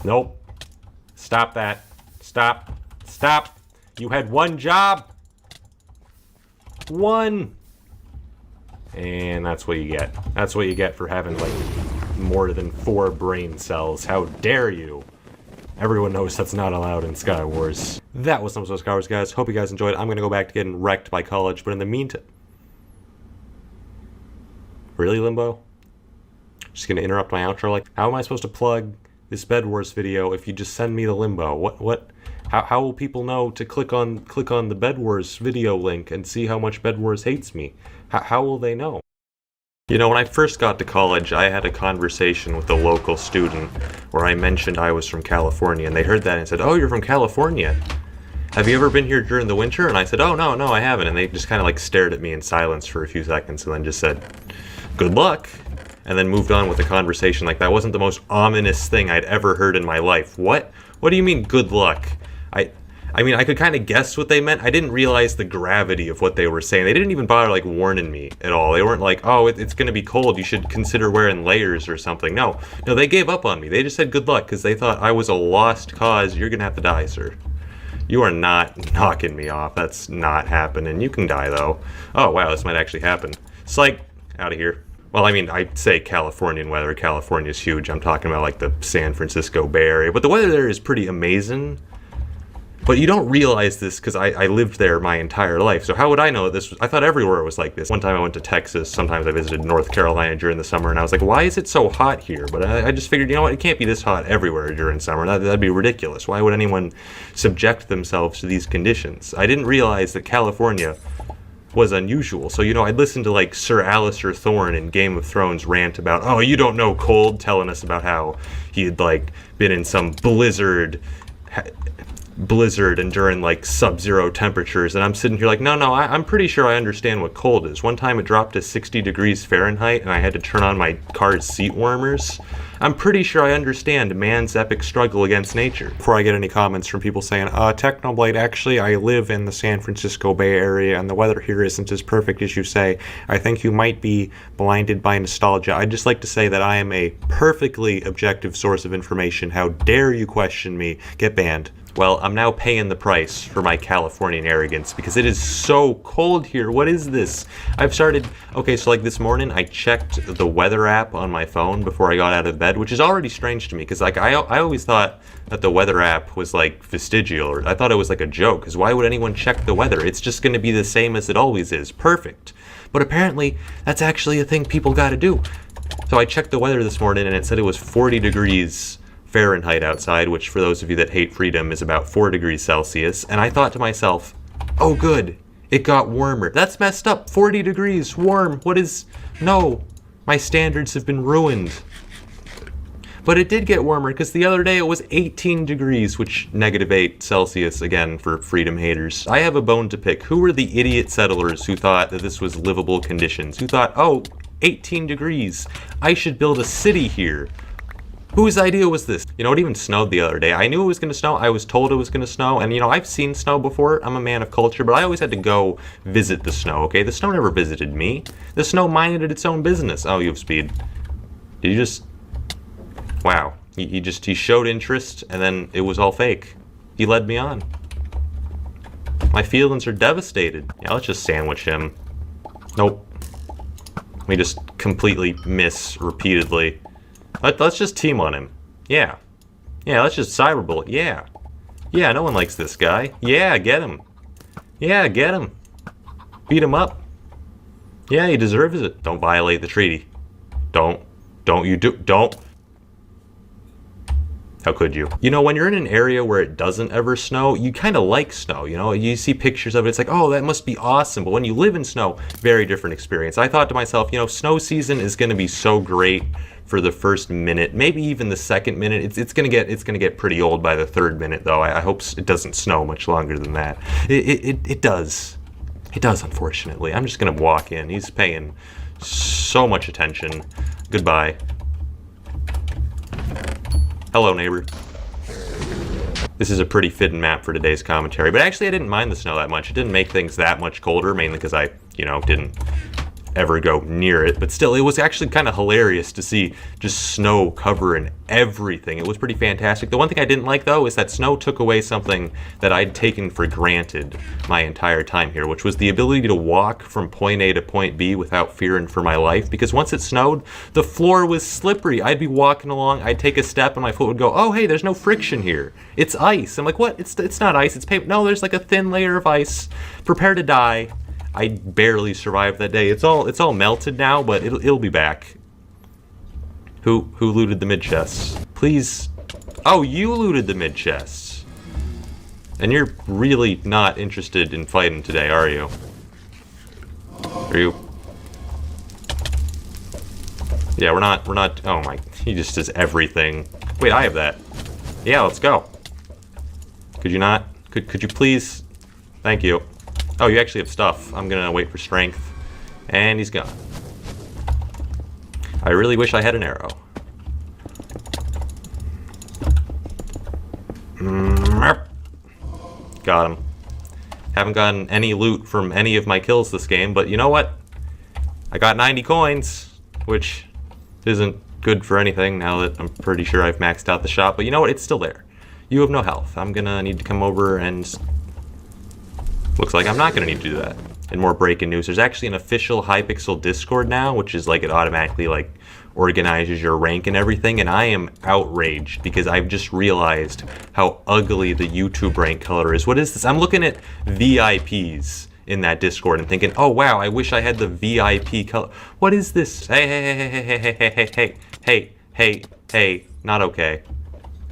Nope. Stop that. Stop. Stop. You had one job. One. And that's what you get. That's what you get for having, like, more than 4 brain cells. How dare you? Everyone knows that's not allowed in Skywars. That was some of Skywars, guys. Hope you guys enjoyed. I'm gonna go back to getting wrecked by college, but in the meantime... Really, Limbo? Just gonna interrupt my outro? Like, how am I supposed to plug this Bed Wars video if you just send me the Limbo? What? How will people know to click on the Bed Wars video link and see how much Bed Wars hates me? How will they know? You know, when I first got to college, I had a conversation with a local student where I mentioned I was from California, and they heard that and said, "Oh, you're from California. Have you ever been here during the winter?" And I said, "Oh, no, I haven't." And they just kind of like stared at me in silence for a few seconds and then just said, "Good luck," and then moved on with the conversation. Like, that wasn't the most ominous thing I'd ever heard in my life. What do you mean, good luck? I mean, I could kind of guess what they meant. I didn't realize the gravity of what they were saying. They didn't even bother, like, warning me at all. They weren't like, "Oh, it's going to be cold. You should consider wearing layers or something." No, they gave up on me. They just said good luck because they thought I was a lost cause. You're going to have to die, sir. You are not knocking me off. That's not happening. You can die, though. Oh, wow, this might actually happen. It's like, out of here. Well, I mean, I say Californian weather. California's huge. I'm talking about, like, the San Francisco Bay Area. But the weather there is pretty amazing. But you don't realize this because I lived there my entire life. So how would I know this? I thought everywhere was like this. One time I went to Texas. Sometimes I visited North Carolina during the summer. And I was like, why is it so hot here? But I just figured, you know what? It can't be this hot everywhere during summer. That'd be ridiculous. Why would anyone subject themselves to these conditions? I didn't realize that California was unusual. So, you know, I'd listen to like Sir Alistair Thorne in Game of Thrones rant about, "Oh, you don't know cold," telling us about how he had like been in some blizzard and during like sub-zero temperatures, and I'm sitting here like, no, I'm pretty sure I understand what cold is. One time it dropped to 60 degrees Fahrenheit and I had to turn on my car's seat warmers. I'm pretty sure I understand man's epic struggle against nature. Before I get any comments from people saying, Technoblade, actually I live in the San Francisco Bay Area and the weather here isn't as perfect as you say. I think you might be blinded by nostalgia. I'd just like to say that I am a perfectly objective source of information. How dare you question me? Get banned. Well, I'm now paying the price for my Californian arrogance because it is so cold here. What is this? I've started... Okay, so like this morning, I checked the weather app on my phone before I got out of bed, which is already strange to me because like I always thought that the weather app was like vestigial, or I thought it was like a joke, because why would anyone check the weather? It's just going to be the same as it always is. Perfect. But apparently, that's actually a thing people got to do. So I checked the weather this morning and it said it was 40 degrees Fahrenheit outside, which for those of you that hate freedom is about 4 degrees Celsius. And I thought to myself, oh good, it got warmer. That's messed up. 40 degrees, warm. What is... No, my standards have been ruined. But it did get warmer because the other day it was 18 degrees, which -8 Celsius, again, for freedom haters. I have a bone to pick. Who were the idiot settlers who thought that this was livable conditions? Who thought, oh, 18 degrees, I should build a city here. Whose idea was this? You know, it even snowed the other day. I knew it was going to snow. I was told it was going to snow. And, you know, I've seen snow before. I'm a man of culture, but I always had to go visit the snow, okay? The snow never visited me. The snow minded its own business. Oh, you have speed. Did you just... Wow. He showed interest, and then it was all fake. He led me on. My feelings are devastated. Yeah, let's just sandwich him. Nope. We just completely miss repeatedly. Let's just team on him. Yeah. Yeah, let's just cyberbullet. Yeah. Yeah, no one likes this guy. Yeah, get him. Yeah, get him. Beat him up. Yeah, he deserves it. Don't violate the treaty. Don't. How could you? You know, when you're in an area where it doesn't ever snow, you kind of like snow, you know? You see pictures of it, it's like, oh, that must be awesome. But when you live in snow, very different experience. I thought to myself, you know, snow season is going to be so great for the first minute, maybe even the second minute. It's gonna get pretty old by the third minute, though. I hope it doesn't snow much longer than that. It does. It does, unfortunately. I'm just gonna walk in. He's paying so much attention. Goodbye. Hello, neighbor. This is a pretty fitting map for today's commentary, but actually I didn't mind the snow that much. It didn't make things that much colder, mainly because I, you know, didn't ever go near it, but still, it was actually kind of hilarious to see just snow covering everything. It was pretty fantastic. The one thing I didn't like, though, is that snow took away something that I'd taken for granted my entire time here, which was the ability to walk from point A to point B without fearing for my life, because once it snowed, the floor was slippery. I'd be walking along, I'd take a step, and my foot would go, oh, hey, there's no friction here. It's ice. I'm like, what? It's not ice, it's paper. No, there's like a thin layer of ice. Prepare to die. I barely survived that day. It's all melted now, but it'll be back. Who looted the mid chests? Please. Oh, you looted the mid chests. And you're really not interested in fighting today, are you? Are you? Yeah, we're not. Oh my! He just does everything. Wait, I have that. Yeah, let's go. Could you not? Could you please? Thank you. Oh, you actually have stuff. I'm gonna wait for strength. And he's gone. I really wish I had an arrow. Got him. Haven't gotten any loot from any of my kills this game, but you know what? I got 90 coins, which isn't good for anything now that I'm pretty sure I've maxed out the shop, but you know what? It's still there. You have no health. I'm gonna need to come over and... Looks like I'm not going to need to do that. And more breaking news, there's actually an official Hypixel Discord now, which is like it automatically like organizes your rank and everything, and I am outraged because I've just realized how ugly the YouTube rank color is. What is this? I'm looking at VIPs in that Discord and thinking, oh wow, I wish I had the VIP color. What is this? Hey, not okay.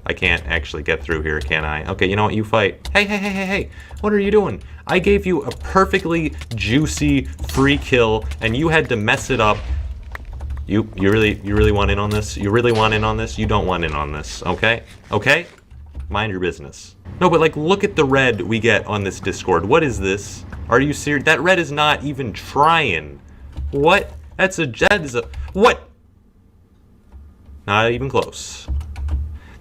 I can't actually get through here, can I? Okay, you know what? You fight. Hey. What are you doing? I gave you a perfectly juicy free kill, and you had to mess it up. You really want in on this? You really want in on this? You don't want in on this, okay? Okay? Mind your business. No, but like, look at the red we get on this Discord. What is this? Are you serious? That red is not even trying. What? That is a, what? Not even close.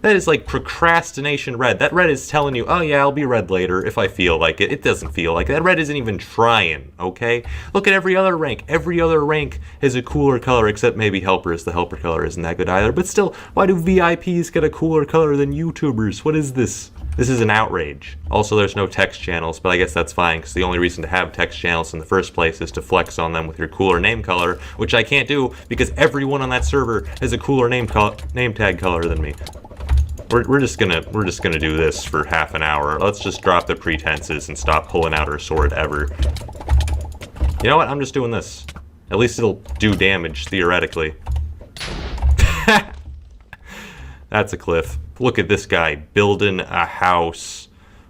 That is like procrastination red. That red is telling you, oh yeah, I'll be red later if I feel like it. It doesn't feel like it. That red isn't even trying, okay? Look at every other rank. Every other rank has a cooler color, except maybe Helpers. The Helper color isn't that good either. But still, why do VIPs get a cooler color than YouTubers? What is this? This is an outrage. Also, there's no text channels, but I guess that's fine, because the only reason to have text channels in the first place is to flex on them with your cooler name color, which I can't do because everyone on that server has a cooler name tag color than me. We're just gonna do this for half an hour. Let's just drop the pretenses and stop pulling out our sword ever. You know what? I'm just doing this. At least it'll do damage, theoretically. That's a cliff. Look at this guy building a house.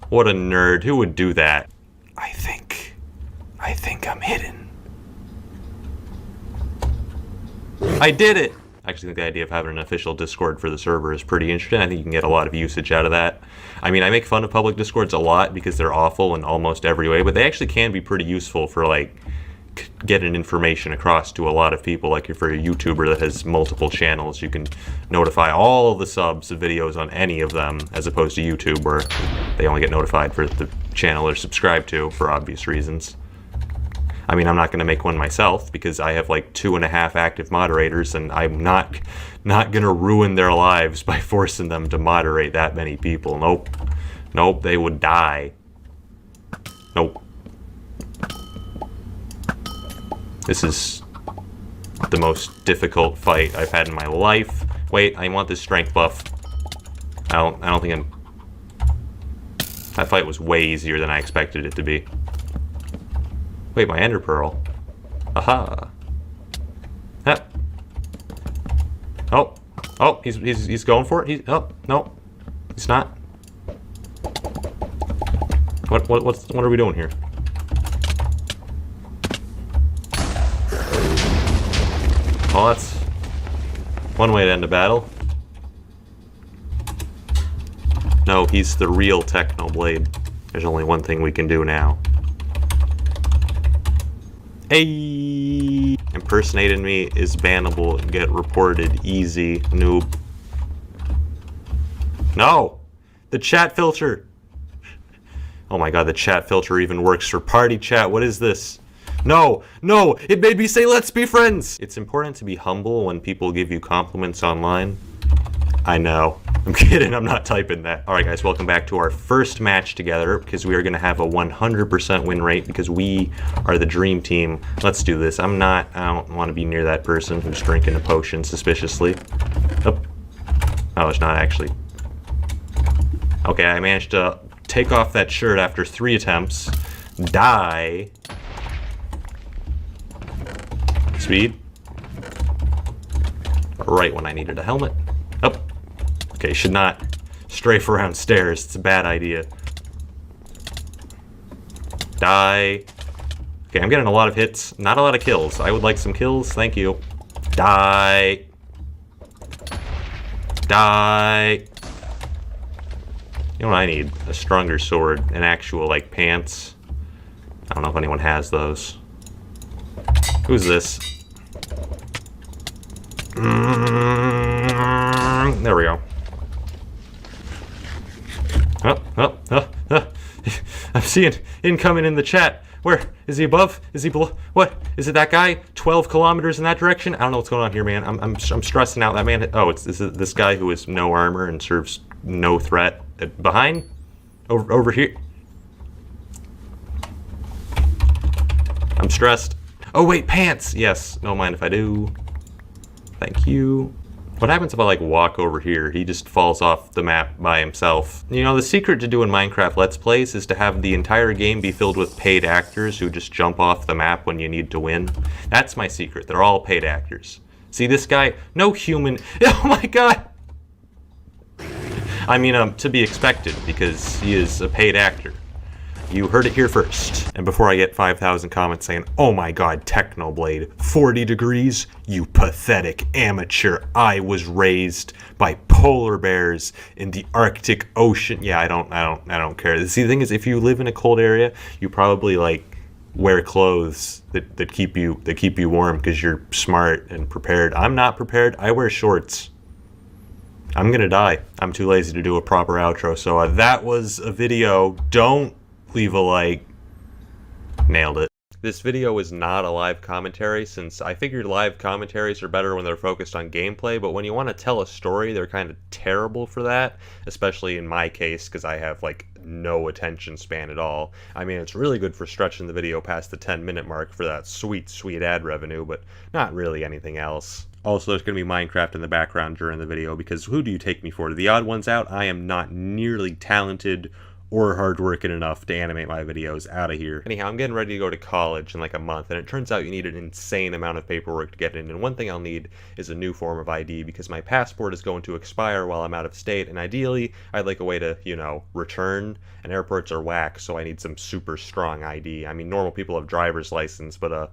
What a nerd. Who would do that? I think I'm hidden. I did it! I actually think the idea of having an official Discord for the server is pretty interesting. I think you can get a lot of usage out of that. I mean, I make fun of public Discords a lot because they're awful in almost every way, but they actually can be pretty useful for, like, getting information across to a lot of people. Like if you're a YouTuber that has multiple channels, you can notify all the subs of videos on any of them, as opposed to YouTube where they only get notified for the channel they're subscribed to for obvious reasons. I mean, I'm not going to make one myself because I have like 2.5 active moderators, and I'm not going to ruin their lives by forcing them to moderate that many people. Nope, they would die. Nope. This is the most difficult fight I've had in my life. Wait, I want this strength buff. I don't think that fight was way easier than I expected it to be. Wait, my ender pearl. Aha. Yep. Oh, he's going for it. Oh, no. He's not. What are we doing here? Well, that's one way to end a battle. No, he's the real Technoblade. There's only one thing we can do now. Hey! Impersonating me is bannable and get reported. Easy, noob. No! The chat filter! Oh my god, the chat filter even works for party chat. What is this? No, it made me say let's be friends. It's important to be humble when people give you compliments online. I know. I'm kidding, I'm not typing that. Alright guys, welcome back to our first match together because we are going to have a 100% win rate because we are the dream team. Let's do this. I don't want to be near that person who's drinking a potion suspiciously. Oh, it's not actually. Okay, I managed to take off that shirt after 3 attempts. Die. Speed. Right when I needed a helmet. Oh. Okay, should not strafe around stairs. It's a bad idea. Die. Okay, I'm getting a lot of hits. Not a lot of kills. I would like some kills. Thank you. Die. Die. You know what I need? A stronger sword. An actual, like, pants. I don't know if anyone has those. Who's this? There we go. I'm seeing incoming in the chat. Where? Is he above? Is he below? What? Is it that guy? 12 kilometers in that direction? I don't know what's going on here, man. I'm stressing out. That man... Oh, it's this guy who has no armor and serves no threat. Behind? Over here? I'm stressed. Oh, wait, pants! Yes, don't mind if I do. Thank you. What happens if I, like, walk over here? He just falls off the map by himself. You know, the secret to doing Minecraft Let's Plays is to have the entire game be filled with paid actors who just jump off the map when you need to win. That's my secret. They're all paid actors. See this guy? No human... Oh my god! I mean, to be expected, because he is a paid actor. You heard it here first. And before I get 5,000 comments saying, oh my god, Technoblade, 40 degrees? You pathetic amateur. I was raised by polar bears in the Arctic Ocean. Yeah, I don't care. See, the thing is, if you live in a cold area, you probably, like, wear clothes that keep you warm because you're smart and prepared. I'm not prepared. I wear shorts. I'm gonna die. I'm too lazy to do a proper outro. So that was a video. Don't leave a like. Nailed it. This video is not a live commentary, since I figured live commentaries are better when they're focused on gameplay, but when you want to tell a story, they're kind of terrible for that, especially in my case, because I have, like, no attention span at all. I mean, it's really good for stretching the video past the 10-minute mark for that sweet, sweet ad revenue, but not really anything else. Also, there's going to be Minecraft in the background during the video, because who do you take me for? To the odd ones out, I am not nearly talented or hardworking enough to animate my videos. Out of here. Anyhow, I'm getting ready to go to college in like a month, and it turns out you need an insane amount of paperwork to get in, and one thing I'll need is a new form of ID, because my passport is going to expire while I'm out of state, and ideally, I'd like a way to, you know, return, and airports are whack, so I need some super strong ID. I mean, normal people have driver's license, but,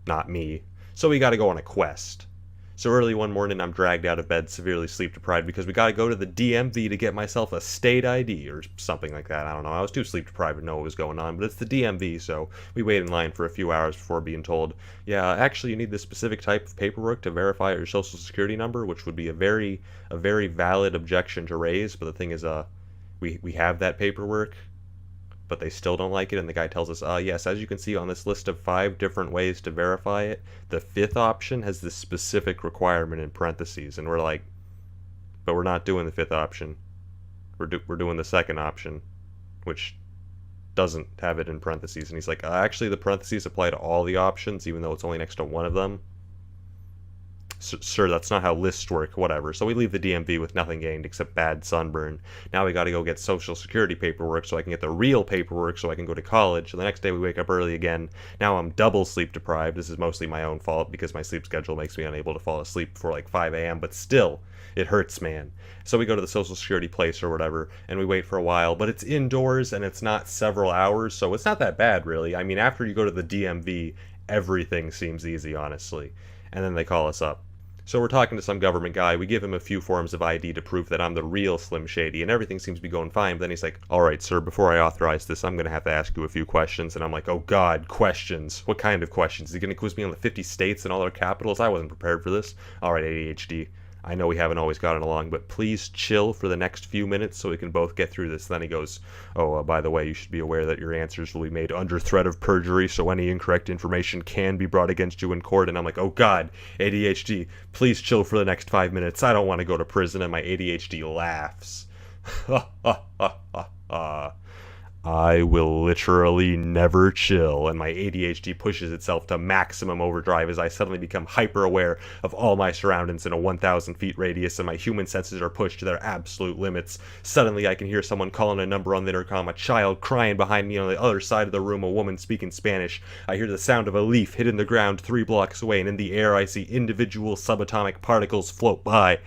not me. So we gotta go on a quest. So early one morning, I'm dragged out of bed, severely sleep deprived, because we gotta go to the DMV to get myself a state ID, or something like that. I don't know. I was too sleep deprived to know what was going on, but it's the DMV, so we wait in line for a few hours before being told, yeah, actually you need this specific type of paperwork to verify your social security number, which would be a very valid objection to raise, but the thing is, we have that paperwork, but they still don't like it, and the guy tells us, yes, as you can see on this list of 5 different ways to verify it, the 5th option has this specific requirement in parentheses, and we're like, but we're not doing the 5th option. We're doing the 2nd option, which doesn't have it in parentheses, and he's like, actually the parentheses apply to all the options, even though it's only next to one of them. Sir, that's not how lists work, whatever. So we leave the DMV with nothing gained except bad sunburn. Now we gotta go get social security paperwork so I can get the real paperwork so I can go to college. So the next day we wake up early again. Now I'm double sleep deprived. This is mostly my own fault because my sleep schedule makes me unable to fall asleep before like 5 a.m. But still, it hurts, man. So we go to the social security place or whatever, and we wait for a while, but it's indoors and it's not several hours, so it's not that bad, really. I mean, after you go to the DMV, everything seems easy, honestly. And then they call us up. So we're talking to some government guy, we give him a few forms of ID to prove that I'm the real Slim Shady, and everything seems to be going fine, but then he's like, alright sir, before I authorize this, I'm gonna have to ask you a few questions, and I'm like, oh god, questions. What kind of questions? Is he gonna quiz me on the 50 states and all their capitals? I wasn't prepared for this. Alright, ADHD. I know we haven't always gotten along, but please chill for the next few minutes so we can both get through this. Then he goes, oh, by the way, you should be aware that your answers will be made under threat of perjury, so any incorrect information can be brought against you in court. And I'm like, oh god, ADHD, please chill for the next 5 minutes. I don't want to go to prison. And my ADHD laughs. I will literally never chill, and my ADHD pushes itself to maximum overdrive as I suddenly become hyper aware of all my surroundings in a 1,000 feet radius, and my human senses are pushed to their absolute limits. Suddenly I can hear someone calling a number on the intercom, a child crying behind me on the other side of the room, a woman speaking Spanish. I hear the sound of a leaf hitting the ground 3 blocks away, and in the air I see individual subatomic particles float by.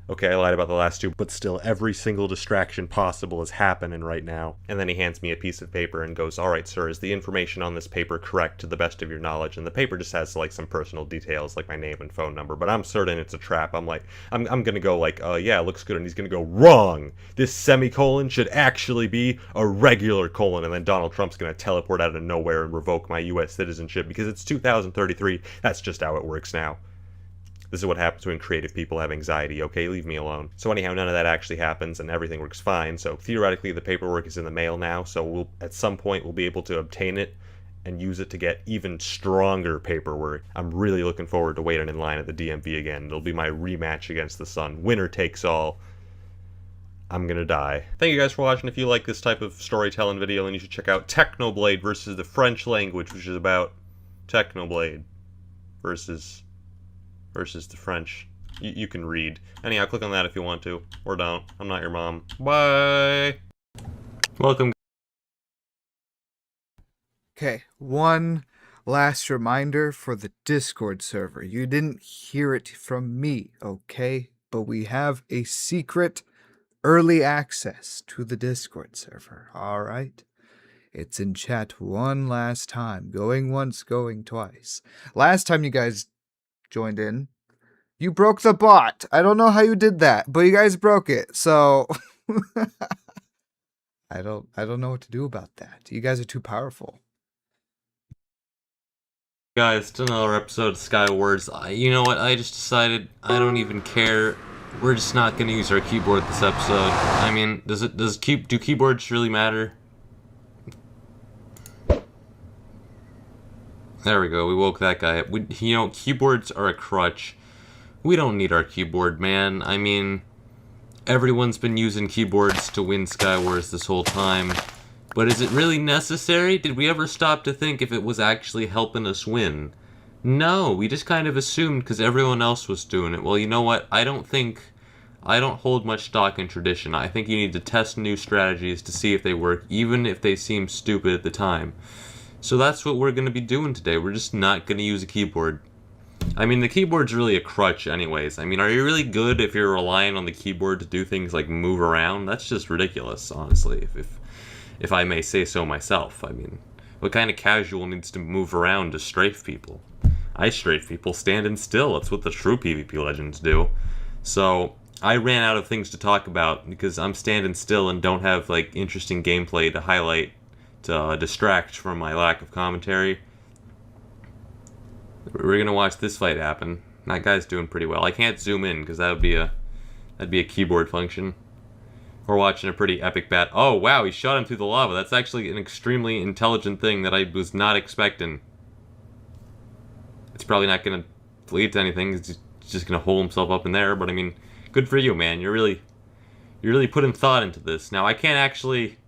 Okay, I lied about the last 2, but still, every single distraction possible is happening right now. And then he hands me a piece of paper and goes, alright sir, is the information on this paper correct to the best of your knowledge? And the paper just has like some personal details, like my name and phone number, but I'm certain it's a trap. I'm like, I'm gonna go like, yeah, it looks good, and he's gonna go, wrong! This semicolon should actually be a regular colon, and then Donald Trump's gonna teleport out of nowhere and revoke my US citizenship, because it's 2033, that's just how it works now. This is what happens when creative people have anxiety, okay? Leave me alone. So anyhow, none of that actually happens, and everything works fine, so theoretically the paperwork is in the mail now, so at some point we'll be able to obtain it and use it to get even stronger paperwork. I'm really looking forward to waiting in line at the DMV again. It'll be my rematch against the sun. Winner takes all. I'm gonna die. Thank you guys for watching. If you like this type of storytelling video, then you should check out Technoblade versus the French language, which is about Technoblade versus the French. You can read. Anyhow, click on that if you want to. Or don't. I'm not your mom. Bye! Welcome. Okay, one last reminder for the Discord server. You didn't hear it from me, okay? But we have a secret early access to the Discord server, alright? It's in chat one last time. Going once, going twice. Last time you guys joined in, you broke the bot. I don't know how you did that, but you guys broke it. So I don't know what to do about that. You guys are too powerful. Guys, it's another episode of Skywars. You know what? I just decided I don't even care. We're just not gonna use our keyboard this episode. I mean, do keyboards really matter? There we go. We woke that guy up. Keyboards are a crutch. We don't need our keyboard, man. I mean, everyone's been using keyboards to win Skywars this whole time. But is it really necessary? Did we ever stop to think if it was actually helping us win? No, we just kind of assumed because everyone else was doing it. Well, you know what? I don't hold much stock in tradition. I think you need to test new strategies to see if they work, even if they seem stupid at the time. So that's what we're going to be doing today. We're just not going to use a keyboard. I mean, the keyboard's really a crutch anyways. I mean, are you really good if you're relying on the keyboard to do things like move around? That's just ridiculous, honestly, if I may say so myself. I mean, what kind of casual needs to move around to strafe people? I strafe people standing still. That's what the true PvP legends do. So I ran out of things to talk about because I'm standing still and don't have like interesting gameplay to highlight to distract from my lack of commentary. We're gonna watch this fight happen. That guy's doing pretty well. I can't zoom in because that'd be a keyboard function. We're watching a pretty epic bat. Oh wow, he shot him through the lava. That's actually an extremely intelligent thing that I was not expecting. It's probably not gonna lead to anything. It's just gonna hole himself up in there. But I mean, good for you, man. You're really putting thought into this. Now I can't actually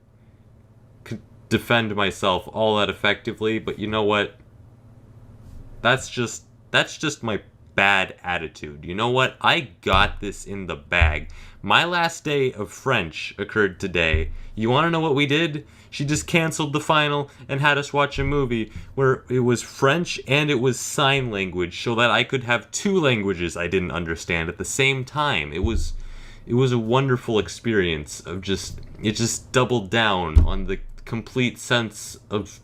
defend myself all that effectively, but you know what? That's just my bad attitude. You know what? I got this in the bag. My last day of French occurred today. You want to know what we did? She just canceled the final and had us watch a movie where it was French and it was sign language so that I could have two languages I didn't understand at the same time. It was a wonderful experience of it just doubled down on the complete sense of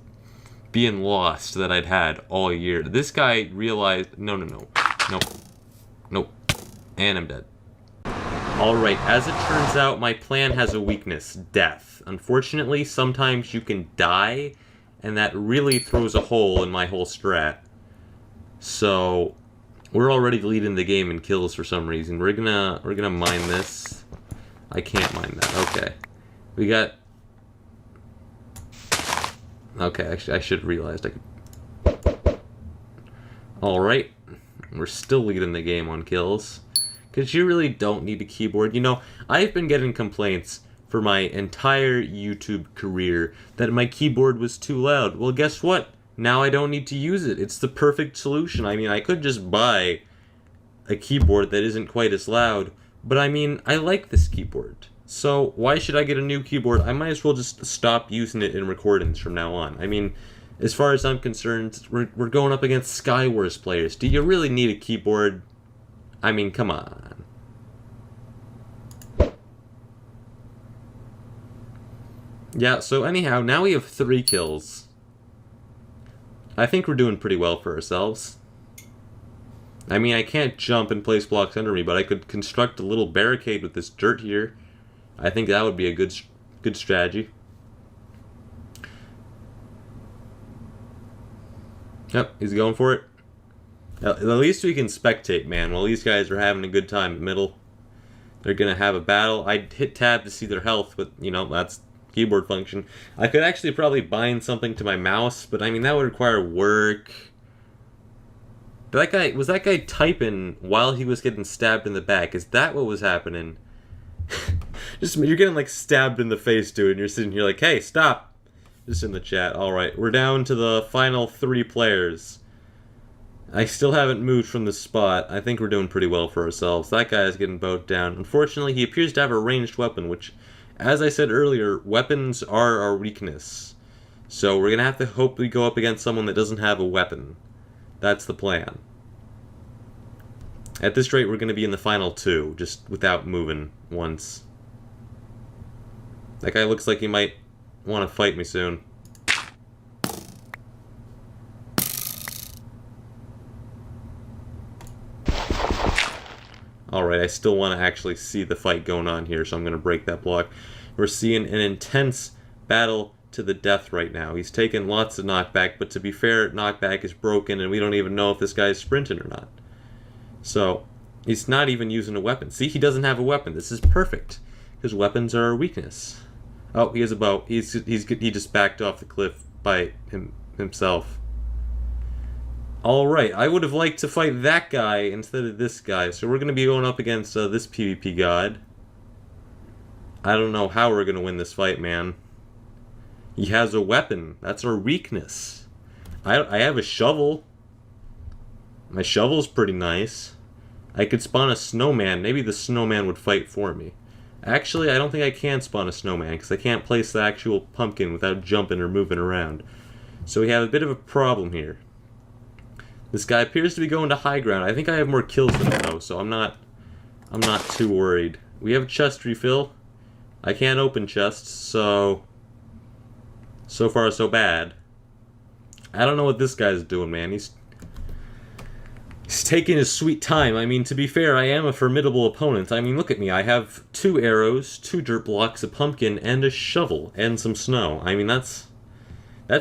being lost that I'd had all year. This guy realized, no, and I'm dead. Alright, as it turns out, my plan has a weakness, death. Unfortunately, sometimes you can die, and that really throws a hole in my whole strat. So, we're already leading the game in kills for some reason. We're gonna mine this. I can't mine that, okay. We got... Okay, actually, I should have realized I could... Alright, we're still leading the game on kills. Because you really don't need a keyboard. You know, I've been getting complaints for my entire YouTube career that my keyboard was too loud. Well, guess what? Now I don't need to use it. It's the perfect solution. I mean, I could just buy a keyboard that isn't quite as loud, but I mean, I like this keyboard. So why should I get a new keyboard? I might as well just stop using it in recordings from now on. I mean, as far as I'm concerned, we're going up against Skywars players. Do you really need a keyboard? I mean, come on. Yeah, so anyhow, now we have 3 kills. I think we're doing pretty well for ourselves. I mean, I can't jump and place blocks under me, but I could construct a little barricade with this dirt here. I think that would be a good strategy. Yep, he's going for it. At least we can spectate, man, while these guys are having a good time in the middle. They're gonna have a battle. I'd hit tab to see their health, but, you know, that's keyboard function. I could actually probably bind something to my mouse, but, I mean, that would require work. Was that guy typing while he was getting stabbed in the back? Is that what was happening? You're getting, like, stabbed in the face, dude, and you're sitting here like, hey, stop! Just in the chat. Alright, we're down to the final 3 players. I still haven't moved from this spot. I think we're doing pretty well for ourselves. That guy is getting bowed down. Unfortunately, he appears to have a ranged weapon, which, as I said earlier, weapons are our weakness. So we're going to have to hope we go up against someone that doesn't have a weapon. That's the plan. At this rate, we're going to be in the final 2, just without moving once. That guy looks like he might want to fight me soon. Alright, I still want to actually see the fight going on here, so I'm going to break that block. We're seeing an intense battle to the death right now. He's taken lots of knockback, but to be fair, knockback is broken, and we don't even know if this guy's sprinting or not. So, he's not even using a weapon. See, he doesn't have a weapon. This is perfect, because weapons are our weakness. Oh, he has a bow. He just backed off the cliff by himself. Alright, I would have liked to fight that guy instead of this guy, so we're going to be going up against this PvP god. I don't know how we're going to win this fight, man. He has a weapon. That's our weakness. I have a shovel. My shovel's pretty nice. I could spawn a snowman. Maybe the snowman would fight for me. Actually, I don't think I can spawn a snowman, because I can't place the actual pumpkin without jumping or moving around. So we have a bit of a problem here. This guy appears to be going to high ground. I think I have more kills than him, though, so I'm not too worried. We have a chest refill. I can't open chests, so far so bad. I don't know what this guy's doing, man. He's taking his sweet time. I mean, to be fair, I am a formidable opponent. I mean, look at me. I have 2 arrows, 2 dirt blocks, a pumpkin, and a shovel, and some snow. I mean, that's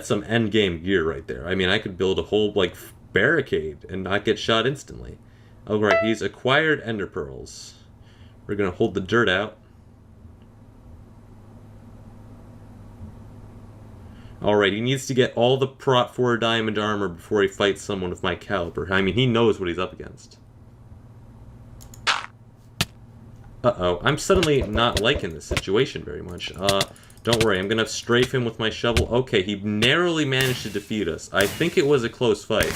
some endgame gear right there. I mean, I could build a whole, like, barricade and not get shot instantly. Alright, he's acquired ender pearls. We're gonna hold the dirt out. Alright, he needs to get all the Prot 4 diamond armor before he fights someone of my caliber. I mean, he knows what he's up against. Uh-oh, I'm suddenly not liking this situation very much. Don't worry, I'm gonna strafe him with my shovel. Okay, he narrowly managed to defeat us. I think it was a close fight.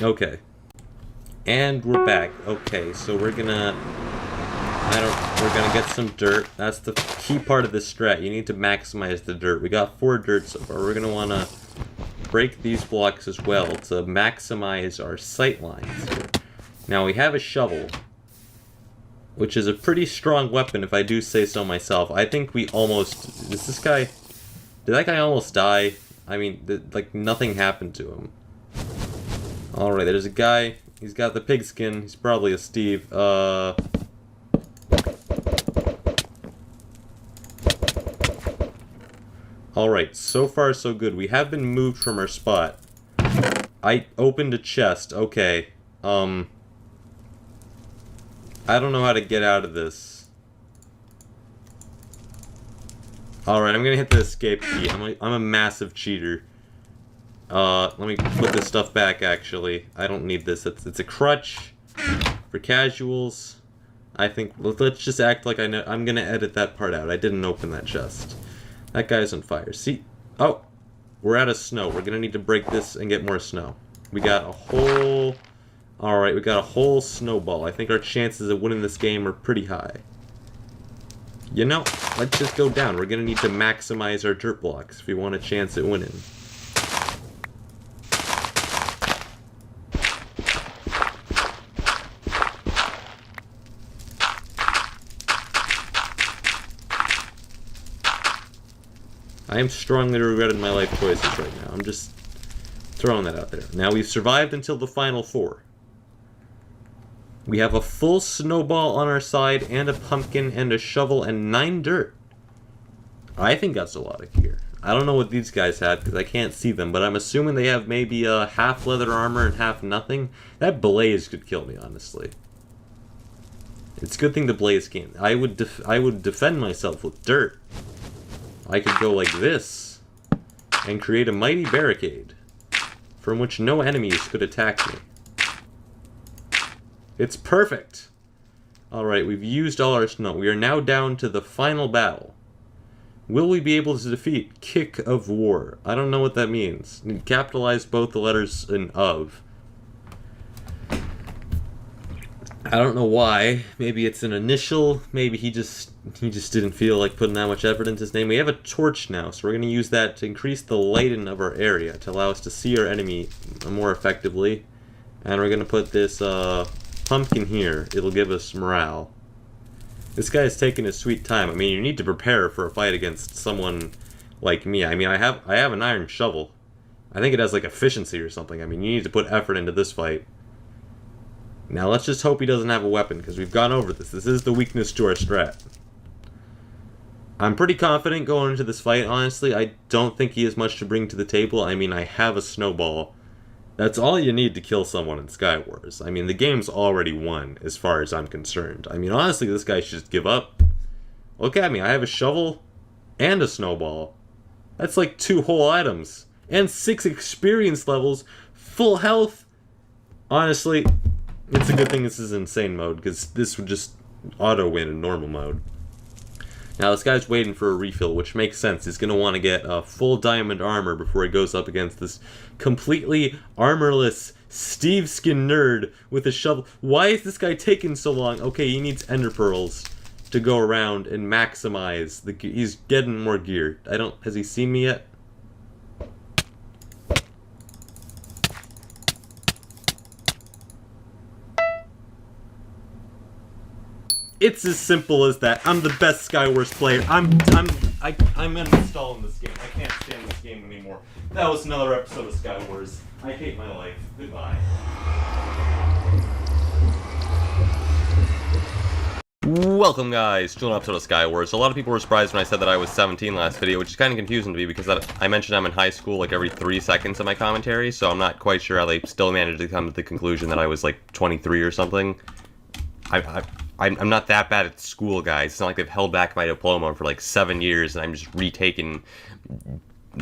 Okay. And we're back. Okay, so we're gonna get some dirt. That's the key part of this strat. You need to maximize the dirt. We got 4 dirt so far. We're gonna wanna break these blocks as well to maximize our sight lines here. Now we have a shovel, which is a pretty strong weapon if I do say so myself. I think we almost... Did that guy almost die? I mean, like, nothing happened to him. Alright, there's a guy. He's got the pigskin. He's probably a Steve. Alright, so far so good. We have been moved from our spot. I opened a chest. Okay. I don't know how to get out of this. Alright, I'm gonna hit the escape key. I'm a massive cheater. Let me put this stuff back, actually. I don't need this. It's a crutch for casuals. I think, let's just act like I know. I'm gonna edit that part out. I didn't open that chest. That guy's on fire. See? Oh! We're out of snow. We're gonna need to break this and get more snow. We got a whole... Alright, we got a whole snowball. I think our chances of winning this game are pretty high. You know, let's just go down. We're gonna need to maximize our dirt blocks if we want a chance at winning. I am strongly regretting my life choices right now. I'm just throwing that out there. Now, we've survived until the final 4. We have a full snowball on our side, and a pumpkin, and a shovel, and 9 dirt. I think that's a lot of gear. I don't know what these guys had, because I can't see them, but I'm assuming they have maybe half leather armor and half nothing. That blaze could kill me, honestly. It's a good thing the blaze can't. I would defend myself with dirt. I could go like this, and create a mighty barricade, from which no enemies could attack me. It's perfect! Alright, we've used all our snow. We are now down to the final battle. Will we be able to defeat Kick of War? I don't know what that means. You capitalize both the letters in of. I don't know why. Maybe it's an initial. Maybe he just didn't feel like putting that much effort into his name. We have a torch now, so we're going to use that to increase the lighting of our area to allow us to see our enemy more effectively. And we're going to put this pumpkin here. It'll give us morale. This guy's taking his sweet time. I mean, you need to prepare for a fight against someone like me. I mean, I have an iron shovel. I think it has like efficiency or something. I mean, you need to put effort into this fight. Now, let's just hope he doesn't have a weapon, because we've gone over this. This is the weakness to our strat. I'm pretty confident going into this fight, honestly. I don't think he has much to bring to the table. I mean, I have a snowball. That's all you need to kill someone in Skywars. I mean, the game's already won, as far as I'm concerned. I mean, honestly, this guy should just give up. Look at me. I have a shovel and a snowball. That's like 2 whole items. and 6 experience levels, full health. Honestly, it's a good thing this is insane mode, because this would just auto-win in normal mode. Now this guy's waiting for a refill, which makes sense. He's going to want to get a full diamond armor before he goes up against this completely armorless Steve-skin nerd with a shovel. Why is this guy taking so long? Okay, he needs ender pearls to go around and maximize the gear. He's getting more gear. Has he seen me yet? It's as simple as that. I'm the best Skywars player. I'm uninstalling this game. I can't stand this game anymore. That was another episode of Skywars. I hate my life. Goodbye. Welcome, guys, to an episode of Skywars. A lot of people were surprised when I said that I was 17 last video, which is kind of confusing to me because I mentioned I'm in high school like every 3 seconds of my commentary, so I'm not quite sure how they still managed to come to the conclusion that I was like 23 or something. I'm not that bad at school, guys. It's not like they've held back my diploma for like 7 years and I'm just retaking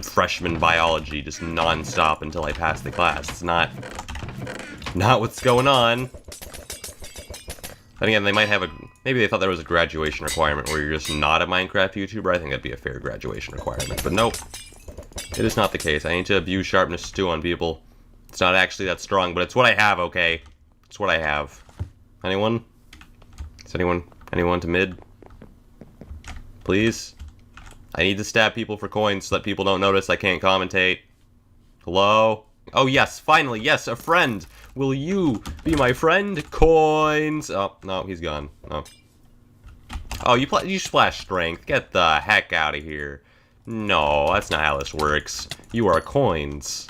freshman biology just non-stop until I pass the class. It's not what's going on. Then again, they might have maybe they thought there was a graduation requirement where you're just not a Minecraft YouTuber. I think that'd be a fair graduation requirement, but nope. It is not the case. I need to abuse sharpness 2 on people. It's not actually that strong, but it's what I have, okay? It's what I have. Anyone? Is anyone to mid? Please? I need to stab people for coins so that people don't notice I can't commentate. Hello? Oh yes, finally, yes, a friend! Will you be my friend? Coins! Oh, no, he's gone. Oh. Oh, you splash strength. Get the heck out of here. No, that's not how this works. You are coins.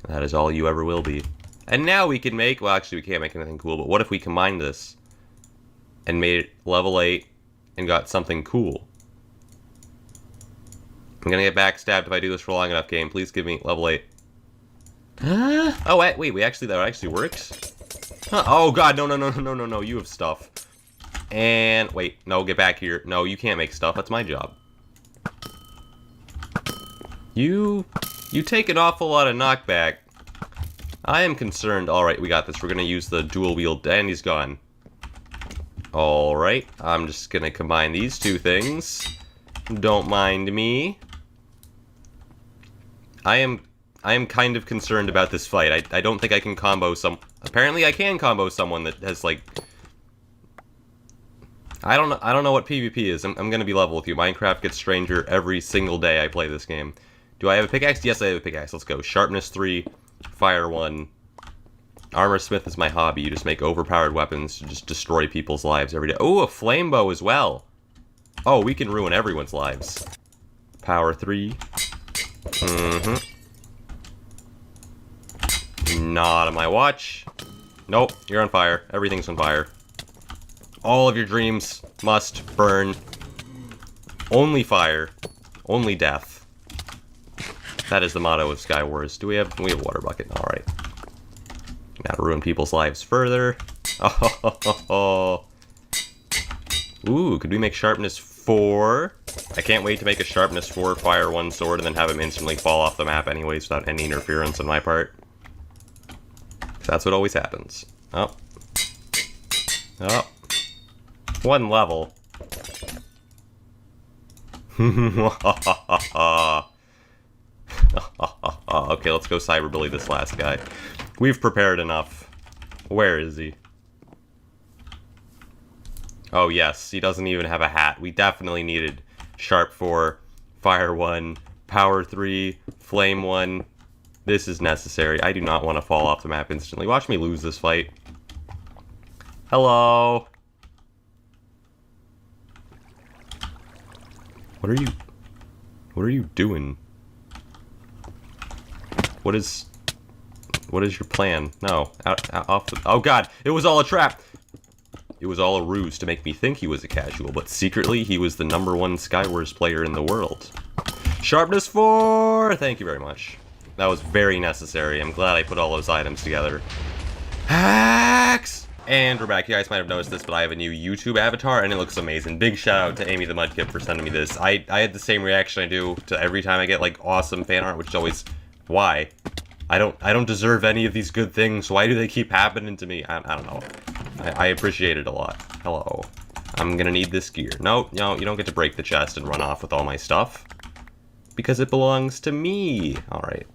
That is all you ever will be. And now we can make, well actually we can't make anything cool, but what if we combined this and made it level 8 and got something cool? I'm gonna get backstabbed if I do this for a long enough, game. Please give me level 8. Oh, wait, that actually works? Huh? Oh god, no, you have stuff. And, wait, no, get back here. No, you can't make stuff, that's my job. You take an awful lot of knockback. I am concerned. Alright, we got this. We're gonna use the dual wield, and he's gone. Alright, I'm just gonna combine these 2 things. Don't mind me. I am kind of concerned about this fight. I don't think I can combo apparently I can combo someone that has like I don't know what PvP is. I'm gonna be level with you. Minecraft gets stranger every single day I play this game. Do I have a pickaxe? Yes, I have a pickaxe. Let's go. Sharpness 3, fire 1. Armor Smith is my hobby. You just make overpowered weapons to just destroy people's lives every day. Oh, a flame bow as well. Oh, we can ruin everyone's lives. Power 3. Not on my watch. Nope, you're on fire. Everything's on fire. All of your dreams must burn. Only fire. Only death. That is the motto of Skywars. We have a water bucket. Alright. Now to ruin people's lives further. Oh. Ooh, could we make sharpness 4? I can't wait to make a sharpness 4 fire 1 sword and then have him instantly fall off the map anyways without any interference on my part. That's what always happens. Oh. 1 level. Okay, let's go cyberbully this last guy. We've prepared enough. Where is he? Oh yes, he doesn't even have a hat. We definitely needed Sharp 4, Fire 1, Power 3, Flame 1. This is necessary. I do not want to fall off the map instantly. Watch me lose this fight. Hello? What are you doing? What is your plan? No, off the, oh god, it was all a trap! It was all a ruse to make me think he was a casual, but secretly he was the #1 Skywars player in the world. Sharpness 4! Thank you very much. That was very necessary. I'm glad I put all those items together. Hacks! And we're back. You guys might have noticed this, but I have a new YouTube avatar, and it looks amazing. Big shout out to Amy the Mudkip for sending me this. I had the same reaction I do to every time I get, like, awesome fan art, which is always Why? I don't deserve any of these good things. Why do they keep happening to me? I don't know. I appreciate it a lot. Hello. I'm gonna need this gear. No, you don't get to break the chest and run off with all my stuff. Because it belongs to me. Alright.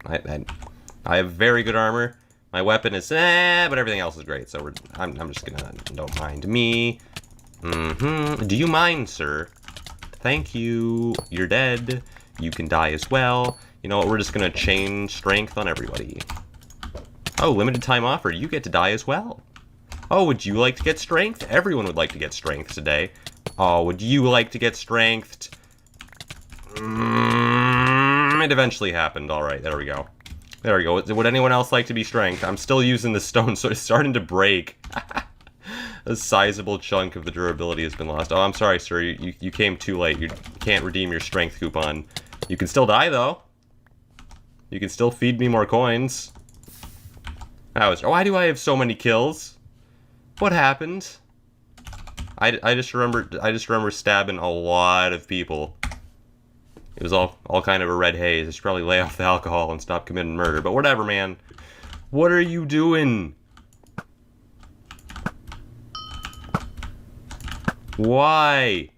I have very good armor. My weapon is but everything else is great. So I'm just gonna, don't mind me. Do you mind, sir? Thank you. You're dead. You can die as well. You know what? We're just gonna chain strength on everybody. Oh, limited time offer. You get to die as well. Oh, would you like to get strength? Everyone would like to get strength today. Oh, would you like to get strength? It eventually happened. All right, there we go. There we go. Would anyone else like to be strength? I'm still using the stone, so it's starting to break. A sizable chunk of the durability has been lost. Oh, I'm sorry, sir. You came too late. You can't redeem your strength coupon. You can still die, though. You can still feed me more coins. Why do I have so many kills? What happened? I just remember stabbing a lot of people. It was all kind of a red haze. I should probably lay off the alcohol and stop committing murder. But whatever, man. What are you doing? Why?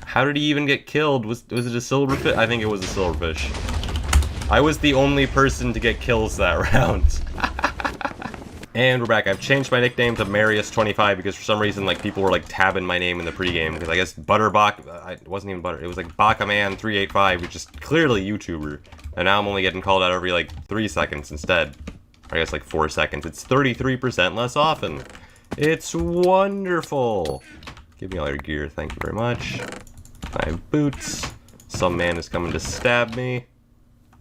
How did he even get killed? Was it a silverfish? I think it was a silverfish. I was the only person to get kills that round. And we're back. I've changed my nickname to Marius25 because for some reason, like, people were, like, tabbing my name in the pregame. Because I guess Butterbach, it wasn't even Butter, it was, like, Bakaman385, which is clearly a YouTuber. And now I'm only getting called out every, like, 3 seconds instead. Or I guess, like, 4 seconds. It's 33% less often. It's wonderful. Give me all your gear. Thank you very much. I have boots. Some man is coming to stab me.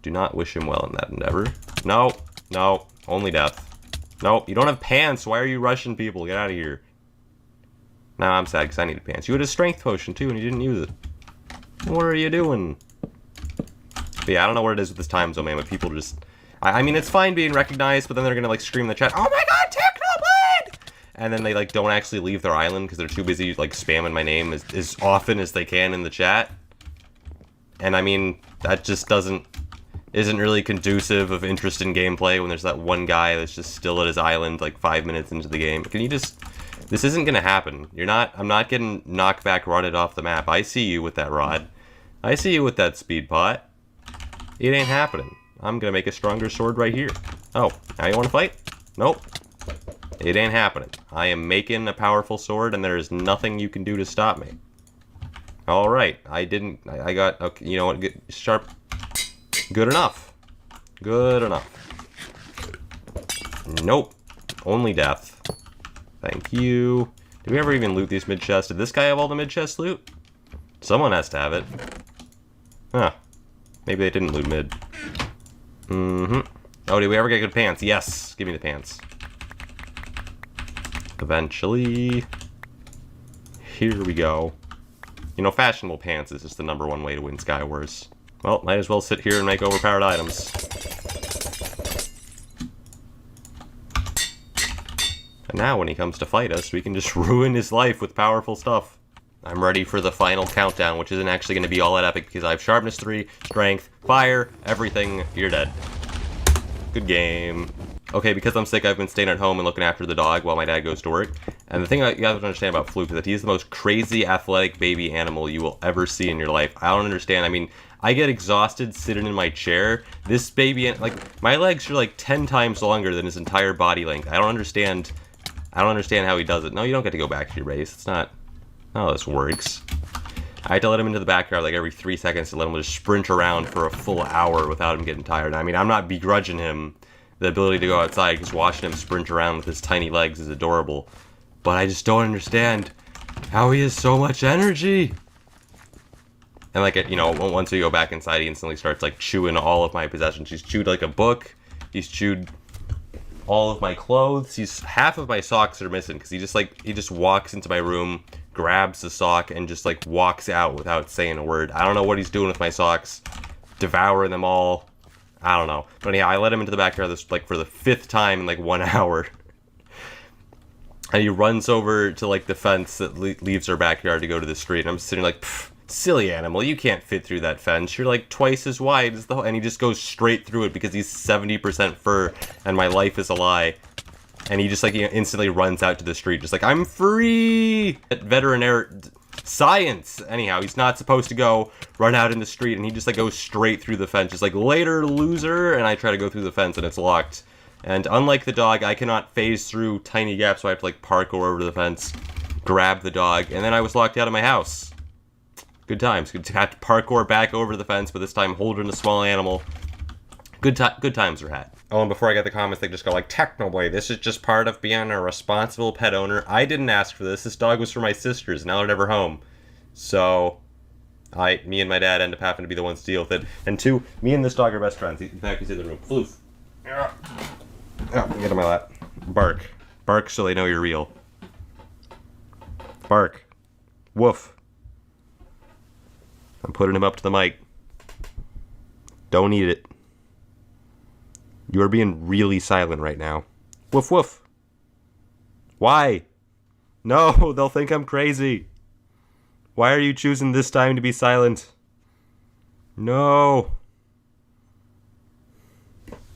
Do not wish him well in that endeavor. No. No. Only death. Nope, you don't have pants. Why are you rushing people? Get out of here. Now I'm sad because I needed pants. You had a strength potion too and you didn't use it. What are you doing? But yeah, I don't know what it is with this time zone, man, but people just... I mean, it's fine being recognized, but then they're gonna, like, scream in the chat, "Oh my god, Technoblade!" And then they, like, don't actually leave their island because they're too busy, like, spamming my name as often as they can in the chat. And I mean, that just isn't really conducive of interest in gameplay when there's that one guy that's just still at his island like 5 minutes into the game. Can you just... This isn't gonna happen. I'm not getting knockback rotted off the map. I see you with that rod. I see you with that speed pot. It ain't happening. I'm gonna make a stronger sword right here. Oh, now you wanna fight? Nope. It ain't happening. I am making a powerful sword and there is nothing you can do to stop me. Alright, I got... Okay, you know what? Sharp... Good enough. Good enough. Nope. Only death. Thank you. Did we ever even loot these mid-chests? Did this guy have all the mid-chest loot? Someone has to have it. Huh. Maybe they didn't loot mid. Oh, did we ever get good pants? Yes. Give me the pants. Eventually. Here we go. You know, fashionable pants is just the #1 way to win Skywars. Well, might as well sit here and make overpowered items. And now when he comes to fight us, we can just ruin his life with powerful stuff. I'm ready for the final countdown, which isn't actually going to be all that epic because I have sharpness 3, strength, fire, everything. You're dead. Good game. Okay, because I'm sick, I've been staying at home and looking after the dog while my dad goes to work. And the thing you have to understand about Fluke is that he's the most crazy athletic baby animal you will ever see in your life. I don't understand. I mean, I get exhausted sitting in my chair. This baby, like, my legs are like 10 times longer than his entire body length. I don't understand how he does it. No, you don't get to go back to your base. It's not how this works. I had to let him into the backyard like every 3 seconds to let him just sprint around for a full hour without him getting tired. I mean, I'm not begrudging him the ability to go outside because watching him sprint around with his tiny legs is adorable. But I just don't understand how he has so much energy. And like, you know, once we go back inside, he instantly starts like chewing all of my possessions. He's chewed like a book. He's chewed all of my clothes. Half of my socks are missing because he just walks into my room, grabs the sock, and just like walks out without saying a word. I don't know what he's doing with my socks. Devouring them all. I don't know. But yeah, I let him into the backyard this like for the 5th time in like 1 hour. And he runs over to like the fence that leaves our backyard to go to the street. And I'm sitting like, Silly animal, you can't fit through that fence. You're like twice as wide as the and he just goes straight through it because he's 70% fur and my life is a lie. And he just like instantly runs out to the street just like, I'm free! Veterinary science! Anyhow, he's not supposed to go run out in the street and he just like goes straight through the fence. Just like, later, loser! And I try to go through the fence and it's locked. And unlike the dog, I cannot phase through tiny gaps, so I have to like parkour over the fence, grab the dog, and then I was locked out of my house. Good times. Good to have to parkour back over the fence, but this time holding a small animal. Good times were had. Oh, and before I get the comments, they just go like, Technoblade, this is just part of being a responsible pet owner. I didn't ask for this. This dog was for my sisters. Now they're never home. So, me and my dad end up having to be the ones to deal with it. And two, me and this dog are best friends. In fact, he's in the room. Floof. Yeah, get on my lap. Bark. Bark so they know you're real. Bark. Woof. I'm putting him up to the mic. Don't eat it. You are being really silent right now. Woof woof. Why? No, they'll think I'm crazy. Why are you choosing this time to be silent? No.